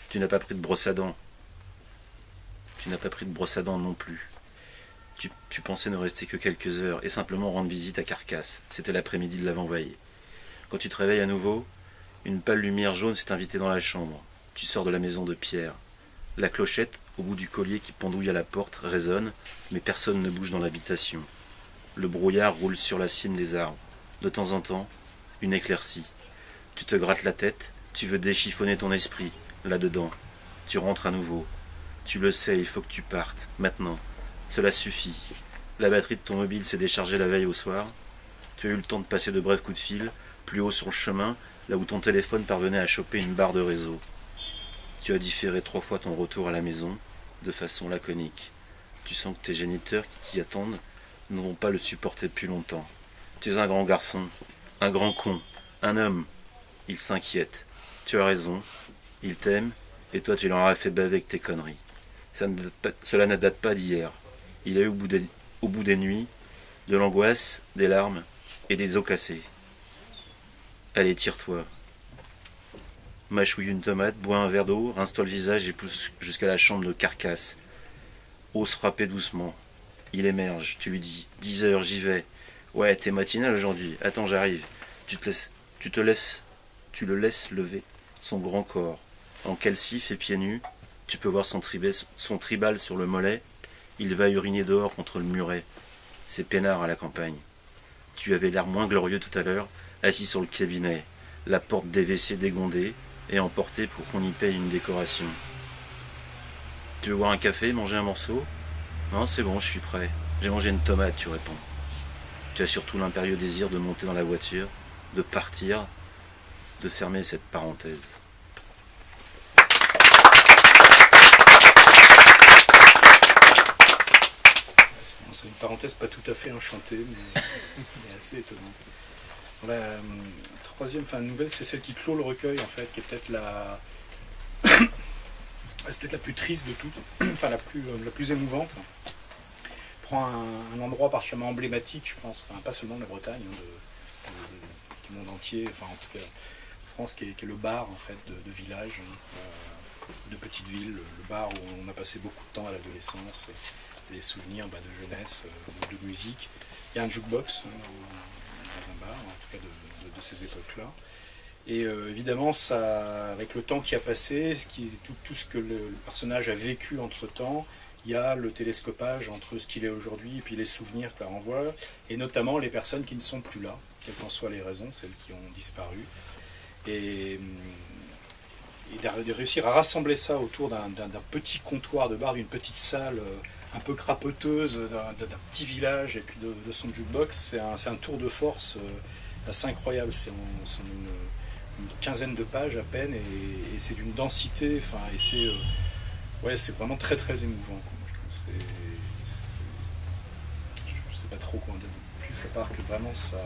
Tu n'as pas pris de brosse à dents. Non plus. Tu pensais ne rester que quelques heures et simplement rendre visite à Carcasse. C'était l'après-midi de l'avant-veille. Quand tu te réveilles à nouveau, une pâle lumière jaune s'est invitée dans la chambre. Tu sors de la maison de pierre. La clochette, au bout du collier qui pendouille à la porte, résonne, mais personne ne bouge dans l'habitation. Le brouillard roule sur la cime des arbres. De temps en temps, une éclaircie. Tu te grattes la tête, tu veux déchiffonner ton esprit, là-dedans. Tu rentres à nouveau. Tu le sais, il faut que tu partes, maintenant. Cela suffit. La batterie de ton mobile s'est déchargée la veille au soir. Tu as eu le temps de passer de brefs coups de fil, plus haut sur le chemin, là où ton téléphone parvenait à choper une barre de réseau. Tu as différé 3 fois ton retour à la maison, de façon laconique. Tu sens que tes géniteurs qui t'y attendent ne vont pas le supporter depuis longtemps. Tu es un grand garçon, un grand con, un homme. Ils s'inquiètent. Tu as raison, ils t'aiment, et toi tu leur as fait baver avec tes conneries. Cela ne date pas d'hier. Il a eu au bout des nuits, de l'angoisse, des larmes et des os cassés. Allez, tire-toi. Mâchouille une tomate, bois un verre d'eau, rince-toi le visage et pousse jusqu'à la chambre de Carcasse. Ose frapper doucement. Il émerge, tu lui dis, 10 heures, j'y vais. Ouais, t'es matinal aujourd'hui, attends, j'arrive. Tu le laisses lever son grand corps. En calcif et pieds nus, tu peux voir son tribal sur le mollet. Il va uriner dehors contre le muret. C'est peinard à la campagne. Tu avais l'air moins glorieux tout à l'heure, assis sur le cabinet, la porte des WC dégondée et emportée pour qu'on y paye une décoration. Tu veux boire un café, manger un morceau? Non, c'est bon, je suis prêt. J'ai mangé une tomate, tu réponds. Tu as surtout l'impérieux désir de monter dans la voiture, de partir, de fermer cette parenthèse. C'est une parenthèse pas tout à fait enchantée, mais assez étonnante. La troisième nouvelle, c'est celle qui clôt le recueil, en fait, qui est peut-être c'est peut-être la plus triste de toutes, enfin la plus émouvante. Prend un endroit particulièrement emblématique, je pense, pas seulement de la Bretagne, du monde entier, enfin en tout cas France, qui est le bar en fait de village, de petite ville, le bar où on a passé beaucoup de temps à l'adolescence, et les souvenirs de jeunesse, de musique. Il y a un jukebox dans un bar, en tout cas de ces époques-là. Et évidemment, ça, avec le temps qui a passé, tout ce que le personnage a vécu entre-temps, il y a le télescopage entre ce qu'il est aujourd'hui et puis les souvenirs que ça renvoie, et notamment les personnes qui ne sont plus là, quelles qu'en soient les raisons, celles qui ont disparu. Et de réussir à rassembler ça autour d'un petit comptoir de bar, d'une petite salle un peu crapoteuse, d'un petit village et puis de son jukebox, c'est un tour de force assez incroyable. C'est une quinzaine de pages à peine et c'est d'une densité, enfin, et c'est vraiment très très émouvant, quoi. Je trouve je sais pas trop quoi en dire de plus, à part que vraiment ça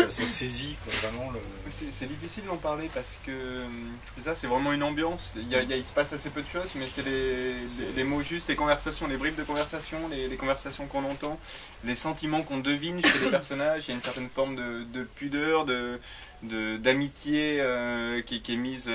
saisit, quoi, vraiment le... C'est difficile d'en parler parce que ça c'est vraiment une ambiance, il se passe assez peu de choses, mais c'est les mots justes, les conversations, les bribes de conversation, les conversations qu'on entend, les sentiments qu'on devine chez les personnages. Il y a une certaine forme de pudeur, d'amitié qui est mise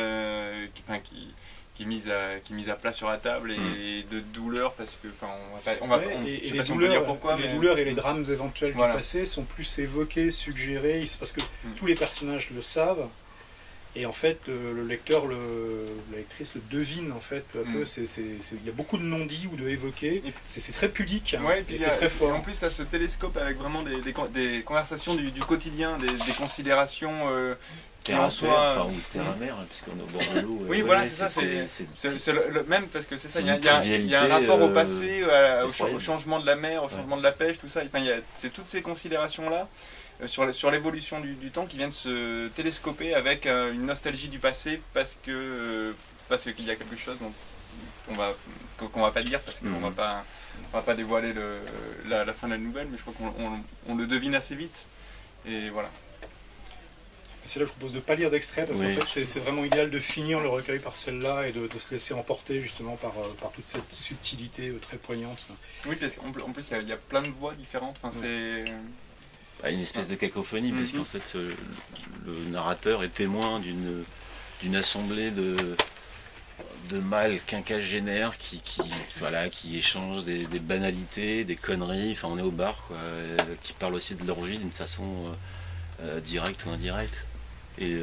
qui est mise à plat sur la table, et de douleur, parce que je sais pas si on peut dire pourquoi, les douleurs et les drames éventuels voilà. du passé sont plus évoqués, suggérés, parce que tous les personnages le savent, et en fait le lecteur, la lectrice le devine en fait peu à peu. Il y a beaucoup de non-dits ou de évoqués, c'est très pudique, hein, et c'est très fort. Et en plus ça se télescope avec vraiment des conversations du quotidien, des considérations terre à terre, ou terre à mer, puisqu'on est au bord de l'eau. Oui, voilà, c'est ça. C'est le même, parce que c'est ça. Il y a un rapport au passé, au changement de la mer, au changement de la pêche, tout ça. Enfin, c'est toutes ces considérations-là sur l'évolution du temps qui viennent se télescoper avec une nostalgie du passé, parce qu'il y a quelque chose qu'on va pas dire, parce qu'on va pas dévoiler la fin de la nouvelle, mais je crois qu'on le devine assez vite. Et voilà. C'est là que je propose de ne pas lire d'extrait, parce qu'en fait c'est vraiment idéal de finir le recueil par celle-là et de se laisser emporter justement par toute cette subtilité très poignante. Oui, parce qu'en plus il y a plein de voix différentes. Enfin, c'est une espèce de cacophonie, parce qu'en fait le narrateur est témoin d'une assemblée de mâles quinquagénaires qui échangent des banalités, des conneries. Enfin, on est au bar, quoi, qui parlent aussi de leur vie d'une façon directe ou indirecte. Et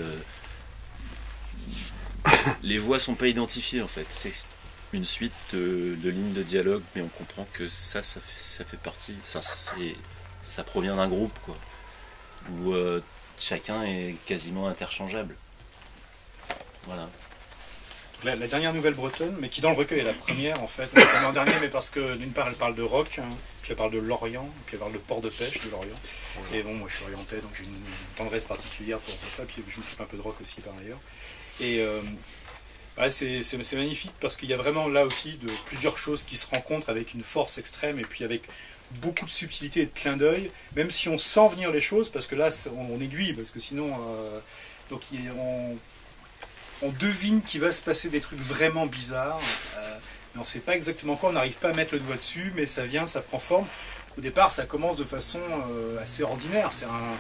les voix sont pas identifiées, en fait. C'est une suite de lignes de dialogue, mais on comprend que ça fait partie. Ça provient d'un groupe, quoi, où chacun est quasiment interchangeable. Voilà. La dernière nouvelle bretonne, mais qui dans le recueil est la première en fait, pas l'an dernier, mais parce que d'une part elle parle de rock, hein, puis elle parle de Lorient, puis elle parle de port de pêche de Lorient. Et bon, moi je suis orientais, donc j'ai une tendresse particulière pour ça, puis je m'occupe un peu de rock aussi par ailleurs. Et c'est magnifique, parce qu'il y a vraiment là aussi plusieurs choses qui se rencontrent avec une force extrême, et puis avec beaucoup de subtilité et de clin d'œil, même si on sent venir les choses, parce que là on aiguille, parce que sinon on devine qu'il va se passer des trucs vraiment bizarres, mais on ne sait pas exactement quoi, on n'arrive pas à mettre le doigt dessus, mais ça vient, ça prend forme. Au départ, ça commence de façon assez ordinaire. C'est un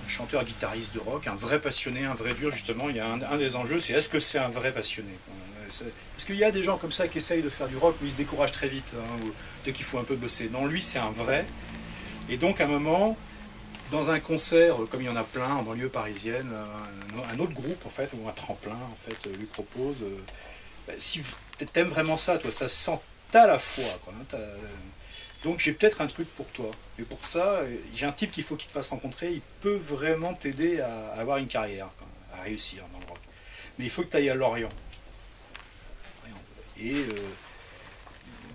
chanteur-guitariste de rock, un vrai passionné, un vrai dur, justement. Il y a un des enjeux, c'est est-ce que c'est un vrai passionné ? Parce qu'il y a des gens comme ça qui essayent de faire du rock, où ils se découragent très vite, hein, dès qu'il faut un peu bosser. Non, lui, c'est un vrai. Et donc, à un moment, dans un concert, comme il y en a plein en banlieue parisienne, un autre groupe, en fait, ou un tremplin, en fait, lui propose si t'aimes vraiment ça, toi, ça sent, t'as la foi, quoi, hein, donc j'ai peut-être un truc pour toi. Et pour ça, j'ai un type qu'il faut qu'il te fasse rencontrer, il peut vraiment t'aider à avoir une carrière, quoi, à réussir dans le rock. Mais il faut que tu ailles à Lorient. Et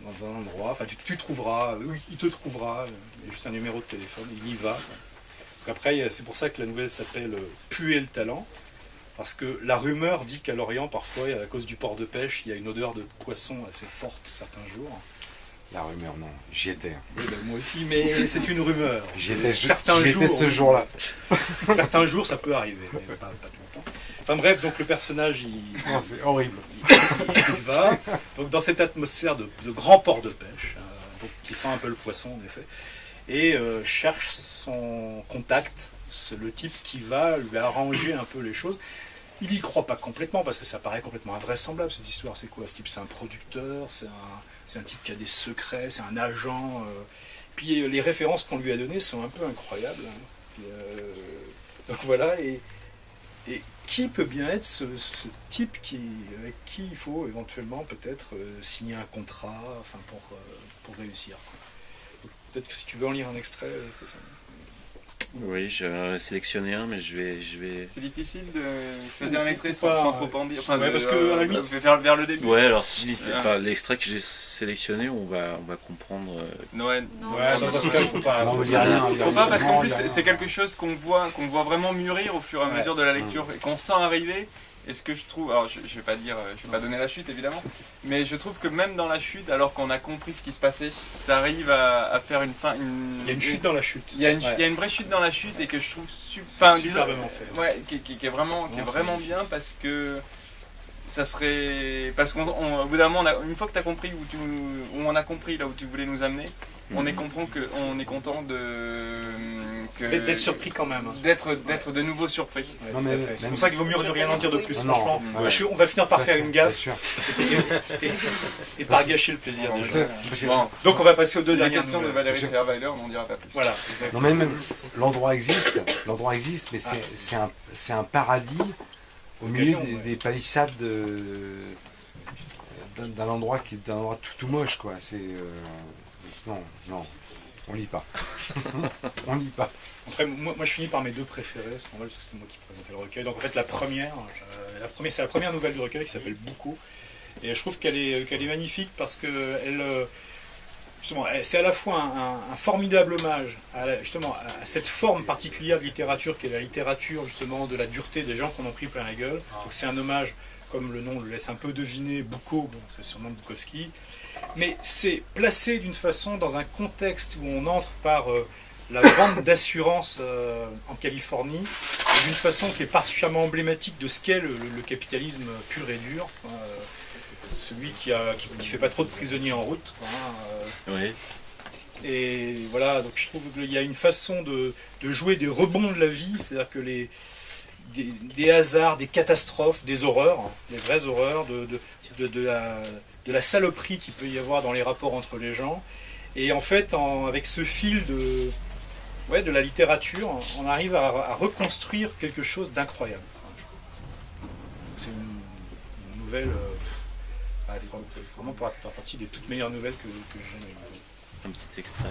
dans un endroit, enfin tu trouveras, il te trouvera, il y a juste un numéro de téléphone, il y va. Donc après, c'est pour ça que la nouvelle s'appelle Puer le talent, parce que la rumeur dit qu'à Lorient, parfois, à cause du port de pêche, il y a une odeur de poisson assez forte certains jours. La rumeur, non, j'y étais. Oui, ben, moi aussi, mais c'est une rumeur. J'y étais ce jour-là. Certains jours, ça peut arriver, mais pas tout le temps. Enfin bref, donc le personnage, Non, c'est horrible. il va donc, dans cette atmosphère de grand port de pêche, donc, qui sent un peu le poisson, en effet, et cherche son contact, c'est le type qui va lui arranger un peu les choses. Il n'y croit pas complètement, parce que ça paraît complètement invraisemblable, cette histoire. C'est quoi ce type ? C'est un producteur, c'est un type qui a des secrets, c'est un agent. Puis les références qu'on lui a données sont un peu incroyables. Hein. Donc voilà, et qui peut bien être ce type avec qui il faut éventuellement peut-être signer un contrat, enfin pour réussir, quoi. Peut-être que si tu veux en lire un extrait, Stéphane. Oui, j'ai sélectionné un, mais je vais... C'est difficile de choisir un extrait sans trop en dire. Enfin, ouais, parce que à la limite, vers le début. Ouais, alors si je lis l'extrait que j'ai sélectionné, on va comprendre. Ouais. ouais, dans ce cas, il faut pas. Non, mais il y a rien, il y a Faut pas, parce qu'en non, plus il y a rien. c'est quelque chose qu'on voit vraiment mûrir au fur et à mesure de la lecture et qu'on sent arriver. Et ce que je trouve, alors je vais pas donner la chute évidemment, mais je trouve que même dans la chute, alors qu'on a compris ce qui se passait, t'arrives à faire une fin. Il y a une chute dans la chute. Il y a une vraie chute dans la chute et que je trouve superbement fait. Ouais, qui est vraiment bien parce que ça serait, parce qu'au bout d'un moment, une fois que t'as compris où on a compris là où tu voulais nous amener, on est content d'être surpris quand même. D'être de nouveau surpris. Ouais, Non, mais c'est pour ça qu'il vaut mieux ne rien en dire de plus, Non, franchement. ouais. On va finir par faire une Bien gaffe sûr. et par gâcher le plaisir des gens. Parce que- Bon, Donc on va passer aux deux la dernières question de nouvelles. Valérie Fairweiler, on n'en dira pas plus. Voilà, Non, exactement. mais même l'endroit existe, mais c'est un paradis au milieu Canyon, ouais. des palissades d'un endroit tout moche, quoi. Non, on lit pas. On lit pas. Après, moi je finis par mes deux préférés, c'est normal parce que c'est moi qui présentais le recueil. Donc en fait la première c'est la première nouvelle du recueil qui s'appelle Bucco. Et je trouve qu'elle est magnifique parce que c'est à la fois un formidable hommage à cette forme particulière de littérature qui est la littérature justement de la dureté des gens qu'on en pris plein la gueule. Donc c'est un hommage, comme le nom le laisse un peu deviner, Bucco, bon, c'est le surnom de Bukowski. Mais c'est placé d'une façon dans un contexte où on entre par la vente d'assurance en Californie, et d'une façon qui est particulièrement emblématique de ce qu'est le capitalisme pur et dur, celui qui fait pas trop de prisonniers en route. Oui. Et voilà, donc je trouve qu'il y a une façon de jouer des rebonds de la vie, c'est-à-dire que des hasards, des catastrophes, des horreurs, des vraies horreurs, de la saloperie qu'il peut y avoir dans les rapports entre les gens. Et en fait, avec ce fil de la littérature, on arrive à reconstruire quelque chose d'incroyable. C'est une nouvelle, vraiment pour faire partie des toutes meilleures nouvelles que j'ai jamais lues. Un petit extrait.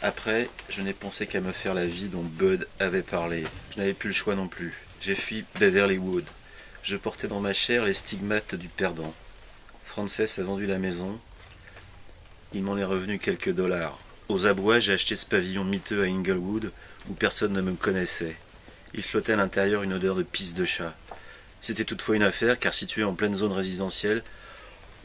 Après, je n'ai pensé qu'à me faire la vie dont Bud avait parlé. Je n'avais plus le choix non plus. J'ai fui Beverly Wood. Je portais dans ma chair les stigmates du perdant. Frances a vendu la maison. Il m'en est revenu quelques dollars. Aux abois, j'ai acheté ce pavillon miteux à Inglewood où personne ne me connaissait. Il flottait à l'intérieur une odeur de pisse de chat. C'était toutefois une affaire car situé en pleine zone résidentielle,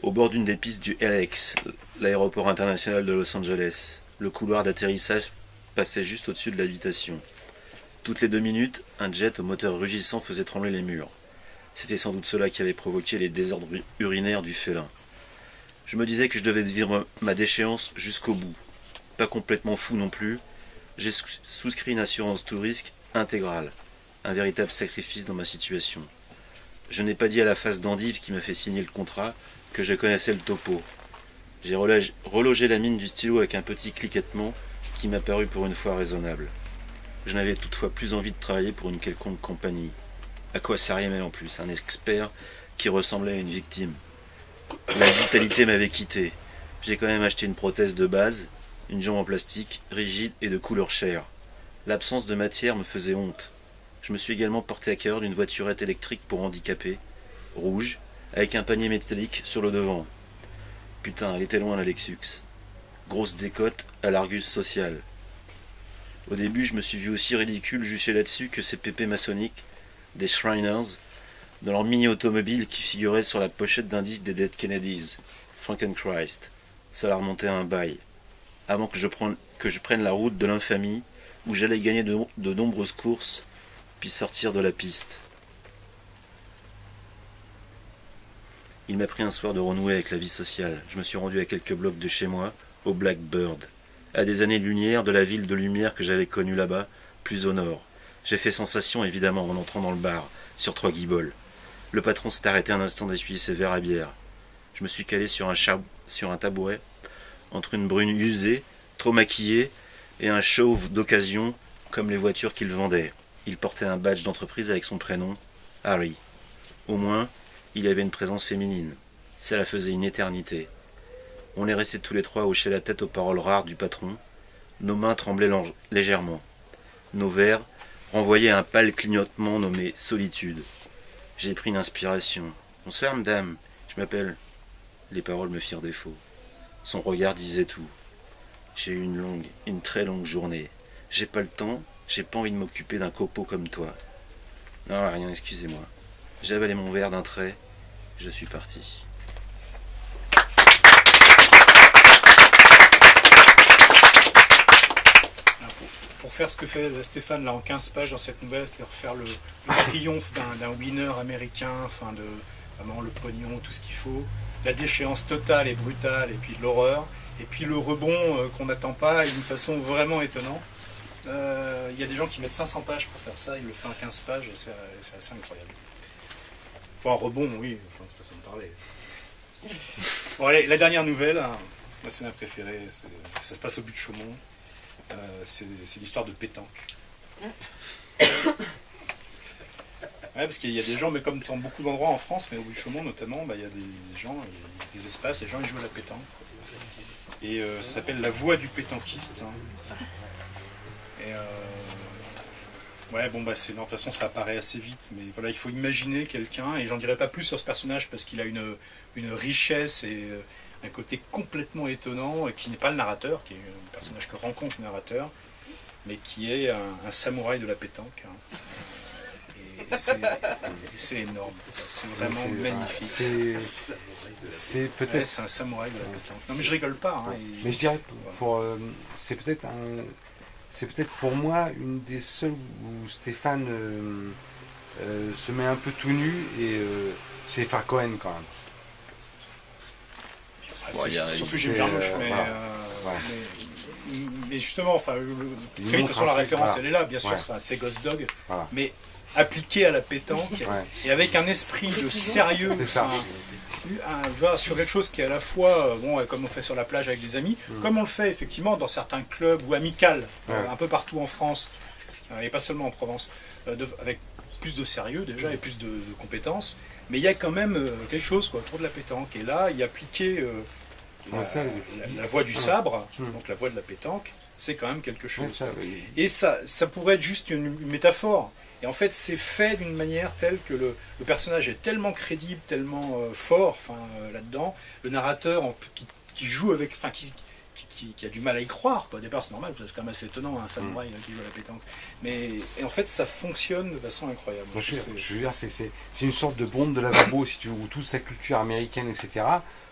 au bord d'une des pistes du LAX, l'aéroport international de Los Angeles. Le couloir d'atterrissage passait juste au-dessus de l'habitation. Toutes les 2 minutes, un jet au moteur rugissant faisait trembler les murs. C'était sans doute cela qui avait provoqué les désordres urinaires du félin. Je me disais que je devais vivre ma déchéance jusqu'au bout. Pas complètement fou non plus. J'ai souscrit une assurance tout risque intégrale. Un véritable sacrifice dans ma situation. Je n'ai pas dit à la face d'endive qui m'a fait signer le contrat que je connaissais le topo. J'ai relogé la mine du stylo avec un petit cliquettement qui m'a paru pour une fois raisonnable. Je n'avais toutefois plus envie de travailler pour une quelconque compagnie. À quoi ça riait en plus, un expert qui ressemblait à une victime. La vitalité m'avait quitté. J'ai quand même acheté une prothèse de base, une jambe en plastique, rigide et de couleur chair. L'absence de matière me faisait honte. Je me suis également porté à cœur d'une voiturette électrique pour handicapés, rouge, avec un panier métallique sur le devant. Putain, elle était loin la Lexus. Grosse décote à l'Argus social. Au début, je me suis vu aussi ridicule juché là-dessus que ces pépés maçonniques, des Shriners, dans leur mini-automobile qui figurait sur la pochette d'un disque des Dead Kennedys, Frankenchrist. Ça leur remontait à un bail. Avant que je prenne la route de l'infamie, où j'allais gagner de nombreuses courses, puis sortir de la piste. Il m'a pris un soir de renouer avec la vie sociale. Je me suis rendu à quelques blocs de chez moi, au Blackbird, à des années-lumière de la ville de lumière que j'avais connue là-bas, plus au nord. J'ai fait sensation évidemment en entrant dans le bar, sur 3 guiboles. Le patron s'est arrêté un instant d'essuyer ses verres à bière. Je me suis calé sur un tabouret, entre une brune usée, trop maquillée, et un chauve d'occasion, comme les voitures qu'il vendait. Il portait un badge d'entreprise avec son prénom, Harry. Au moins, il y avait une présence féminine. Ça la faisait une éternité. On est restés tous les trois à hocher la tête aux paroles rares du patron, Nos mains tremblaient légèrement. Nos verres renvoyaient un pâle clignotement nommé solitude. J'ai pris une inspiration. Bonsoir, madame. Je m'appelle. Les paroles me firent défaut. Son regard disait tout. J'ai eu une très longue journée. J'ai pas le temps, j'ai pas envie de m'occuper d'un copeau comme toi. Non, rien, excusez-moi. J'ai avalé mon verre d'un trait, je suis parti. Pour faire ce que fait Stéphane là en 15 pages dans cette nouvelle, c'est-à-dire faire le triomphe d'un winner américain, enfin de vraiment le pognon, tout ce qu'il faut, la déchéance totale et brutale, et puis l'horreur, et puis le rebond qu'on n'attend pas, et d'une façon vraiment étonnante. Il y a des gens qui mettent 500 pages pour faire ça, il le fait en 15 pages, c'est assez incroyable. Enfin, un rebond, oui, enfin, façon de parler. Bon, allez, la dernière nouvelle, hein, c'est ma préférée, ça se passe au but de Chaumont. C'est l'histoire de pétanque. Ouais, parce qu'il y a des gens, mais comme dans beaucoup d'endroits en France, mais au but de Chaumont notamment, il y a des gens, il y a des espaces, les gens ils jouent à la pétanque. Et ça s'appelle la voix du pétanquiste. Hein. Et ouais, bon, non, de toute façon, ça apparaît assez vite, mais voilà, il faut imaginer quelqu'un, et j'en dirai pas plus sur ce personnage parce qu'il a une richesse et un côté complètement étonnant, et qui n'est pas le narrateur, qui est un personnage que rencontre le narrateur, mais qui est un samouraï de la pétanque. Hein. Et c'est énorme, c'est vraiment magnifique. C'est peut-être. Ouais, c'est un samouraï de la pétanque. Non, mais je rigole pas. Hein, mais je dirais, c'est peut-être pour moi une des seules où Stéphane se met un peu tout nu, et c'est Far Cohen quand même. Surtout Jim Jarmusch, mais justement, enfin, très vite, de toute façon, la référence, elle est là, bien sûr, c'est Ghost Dog, mais appliqué à la pétanque, et avec un esprit de sérieux, sur quelque chose qui est à la fois, comme on fait sur la plage avec des amis, comme on le fait effectivement dans certains clubs ou amicales, un peu partout en France, et pas seulement en Provence, avec plus de sérieux déjà et plus de compétences, mais il y a quand même quelque chose autour de la pétanque, et là, il y a appliqué la voie du sabre, donc la voie de la pétanque, c'est quand même quelque chose. Et ça pourrait être juste une métaphore. Et en fait, c'est fait d'une manière telle que le personnage est tellement crédible, tellement fort là-dedans. Le narrateur qui joue avec, qui a du mal à y croire. Au départ, c'est normal, c'est quand même assez étonnant, un samouraï qui joue à la pétanque. Et en fait, ça fonctionne de façon incroyable. Je veux dire, c'est une sorte de bombe de lavabo, si tu veux, où toute sa culture américaine, etc.,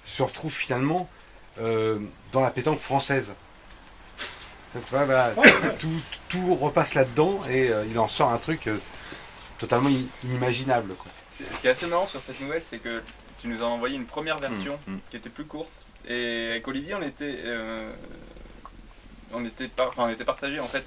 se retrouve finalement dans la pétanque française. Voilà, tout repasse là-dedans, et il en sort un truc totalement inimaginable. Ce qui est assez marrant sur cette nouvelle, c'est que tu nous as envoyé une première version qui était plus courte, et avec Olivier on était partagés en fait.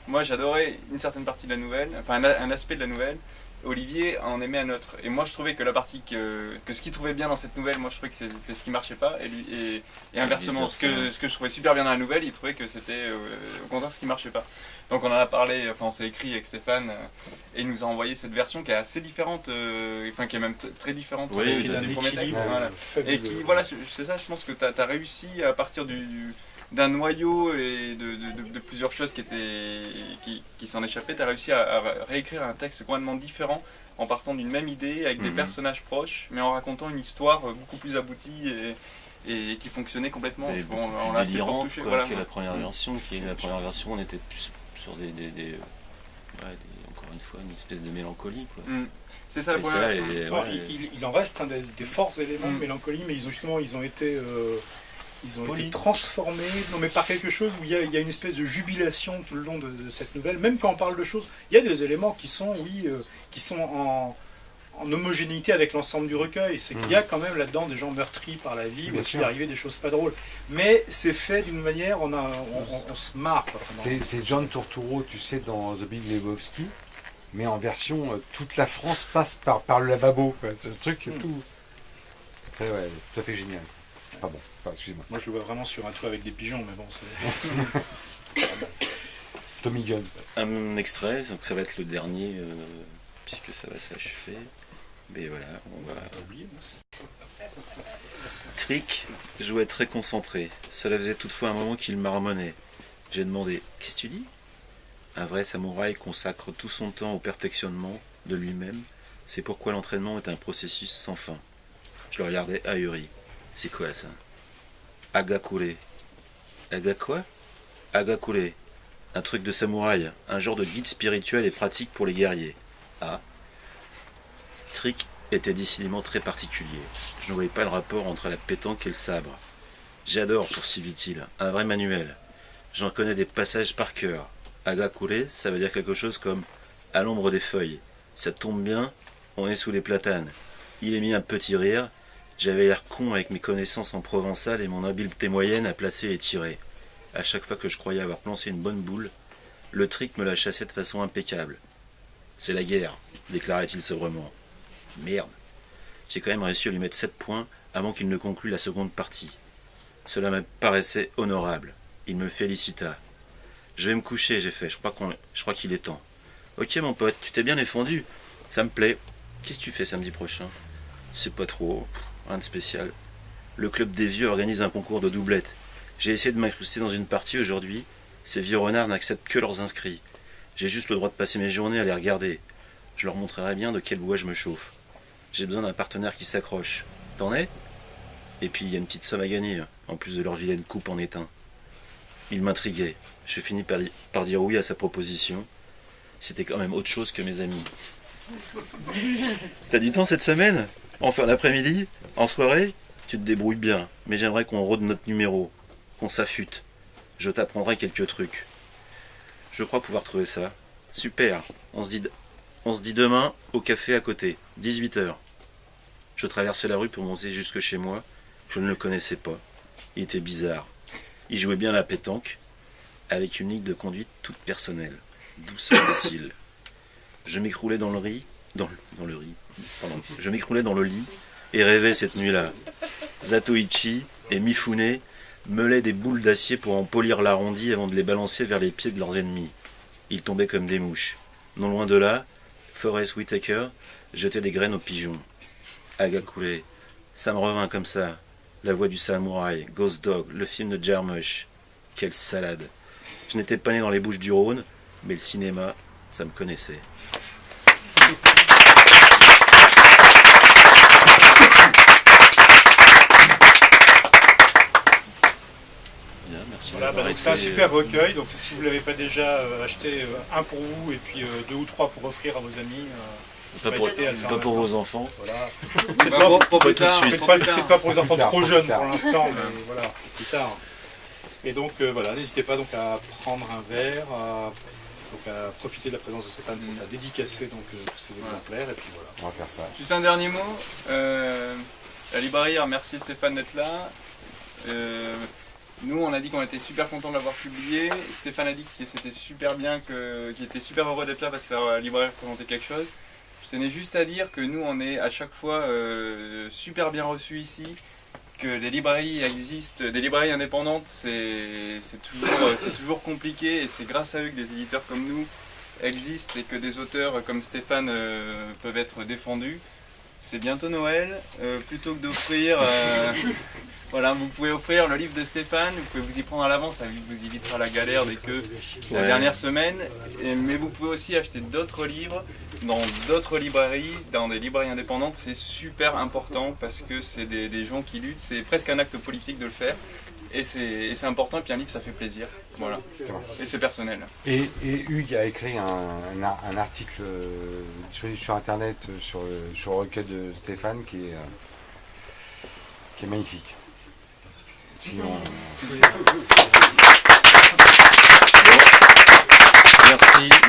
Moi j'adorais une certaine partie de la nouvelle, enfin un aspect de la nouvelle. Olivier en aimait un autre, et moi je trouvais que la partie que ce qu'il trouvait bien dans cette nouvelle, moi je trouvais que c'était ce qui marchait pas, et inversement, ce que je trouvais super bien dans la nouvelle, il trouvait que c'était au contraire ce qui marchait pas. Donc on en a parlé, on s'est écrit avec Stéphane, et il nous a envoyé cette version qui est assez différente, qui est même très différente du premier texte, et qui, voilà, c'est ça, je pense que tu as réussi à partir d'un noyau et de plusieurs choses qui s'en échappaient, tu as réussi à réécrire un texte complètement différent en partant d'une même idée, avec des personnages proches, mais en racontant une histoire beaucoup plus aboutie et qui fonctionnait complètement. On l'a assez pour toucher. Voilà. La première version, on était plus sur encore une fois, une espèce de mélancolie. C'est ça le problème. Il en reste des forts éléments de mélancolie, mais ils ont été transformés, non mais par quelque chose où il y a une espèce de jubilation tout le long de cette nouvelle. Même quand on parle de choses, il y a des éléments qui sont en homogénéité avec l'ensemble du recueil. C'est qu'il y a quand même là-dedans des gens meurtris par la vie, où il est arrivé des choses pas drôles. Mais c'est fait d'une manière, on se marre. C'est John Turturro, tu sais, dans The Big Lebowski, mais en version toute la France passe par le lavabo. C'est un truc tout. C'est tout à fait génial. Ah bon, excusez-moi. Moi je le vois vraiment sur un toit avec des pigeons, mais bon, c'est... Tommy Gunn. Un extrait, donc ça va être le dernier, puisque ça va s'achever. Mais voilà, on va oublier. Trick jouait très concentré. Cela faisait toutefois un moment qu'il marmonnait. J'ai demandé « Qu'est-ce que tu dis ?» Un vrai samouraï consacre tout son temps au perfectionnement de lui-même. C'est pourquoi l'entraînement est un processus sans fin. Je le regardais ahuri. C'est quoi ça? Agakure. Aga quoi? Agakure. Un truc de samouraï, un genre de guide spirituel et pratique pour les guerriers. Ah. Trick était décidément très particulier. Je ne voyais pas le rapport entre la pétanque et le sabre. J'adore, poursuivit-il, un vrai manuel. J'en connais des passages par cœur. Agakure, ça veut dire quelque chose comme à l'ombre des feuilles. Ça tombe bien, on est sous les platanes. Il émit un petit rire. J'avais l'air con avec mes connaissances en provençal et mon habileté moyenne à placer et tirer. À chaque fois que je croyais avoir placé une bonne boule, le trick me la chassait de façon impeccable. C'est la guerre, déclarait-il sobrement. Merde. J'ai quand même réussi à lui mettre 7 points avant qu'il ne conclue la seconde partie. Cela me paraissait honorable. Il me félicita. Je vais me coucher, j'ai fait. Je crois qu'il est temps. Ok mon pote, tu t'es bien défendu. Ça me plaît. Qu'est-ce que tu fais samedi prochain? C'est pas trop. Rien de spécial. Le club des vieux organise un concours de doublettes. J'ai essayé de m'incruster dans une partie aujourd'hui. Ces vieux renards n'acceptent que leurs inscrits. J'ai juste le droit de passer mes journées à les regarder. Je leur montrerai bien de quel bois je me chauffe. J'ai besoin d'un partenaire qui s'accroche. T'en es? Et puis il y a une petite somme à gagner, en plus de leur vilaine coupe en étain. Il m'intriguait. Je finis par dire oui à sa proposition. C'était quand même autre chose que mes amis. T'as du temps cette semaine? En fin d'après-midi? En soirée? Tu te débrouilles bien, mais j'aimerais qu'on rôde notre numéro, qu'on s'affûte. Je t'apprendrai quelques trucs. Je crois pouvoir trouver ça. Super, on se dit demain au café à côté, 18h. Je traversais la rue pour monter jusque chez moi. Je ne le connaissais pas. Il était bizarre. Il jouait bien à la pétanque, avec une ligne de conduite toute personnelle. D'où sortait-il? Je m'écroulais dans le lit. Je m'écroulais dans le lit et rêvais cette nuit-là. Zatoichi et Mifune meulaient des boules d'acier pour en polir l'arrondi avant de les balancer vers les pieds de leurs ennemis. Ils tombaient comme des mouches. Non loin de là, Forrest Whitaker jetait des graines aux pigeons. Agakure, ça me revint comme ça. La voix du samouraï, Ghost Dog, le film de Jarmusch. Quelle salade. Je n'étais pas né dans les Bouches-du-Rhône, mais le cinéma, ça me connaissait. Bien, merci. Voilà, donc c'est un super recueil. Donc si vous ne l'avez pas déjà acheté, un pour vous et puis 2 ou 3 pour offrir à vos amis. Pas pour vos enfants. Voilà. Pas tout de suite. Peut-être pas pour les enfants trop jeunes pour l'instant, mais voilà, plus tard. Et donc voilà, n'hésitez pas donc à prendre un verre, à profiter de la présence de Stéphane pour faire dédicacer donc tous ces exemplaires et puis voilà. On va faire ça. Juste un dernier mot. La librairie remercie Stéphane d'être là. Nous, on a dit qu'on était super contents de l'avoir publié. Stéphane a dit que c'était super bien, qu'il était super heureux d'être là parce que la librairie représentait quelque chose. Je tenais juste à dire que nous, on est à chaque fois super bien reçus ici, que des librairies existent, des librairies indépendantes, c'est toujours compliqué et c'est grâce à eux que des éditeurs comme nous existent et que des auteurs comme Stéphane peuvent être défendus. C'est bientôt Noël, plutôt que d'offrir... Voilà, vous pouvez offrir le livre de Stéphane, vous pouvez vous y prendre à l'avance, ça vous évitera la galère des queues la dernière semaine. Mais vous pouvez aussi acheter d'autres livres dans d'autres librairies, dans des librairies indépendantes. C'est super important parce que c'est des gens qui luttent, c'est presque un acte politique de le faire. Et c'est important, et puis un livre ça fait plaisir. Voilà. Et c'est personnel. Et Hugues a écrit un article disponible sur internet sur le recueil de Stéphane qui est magnifique. Sinon...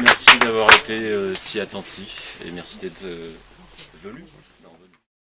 Merci d'avoir été si attentif et merci d'être venu.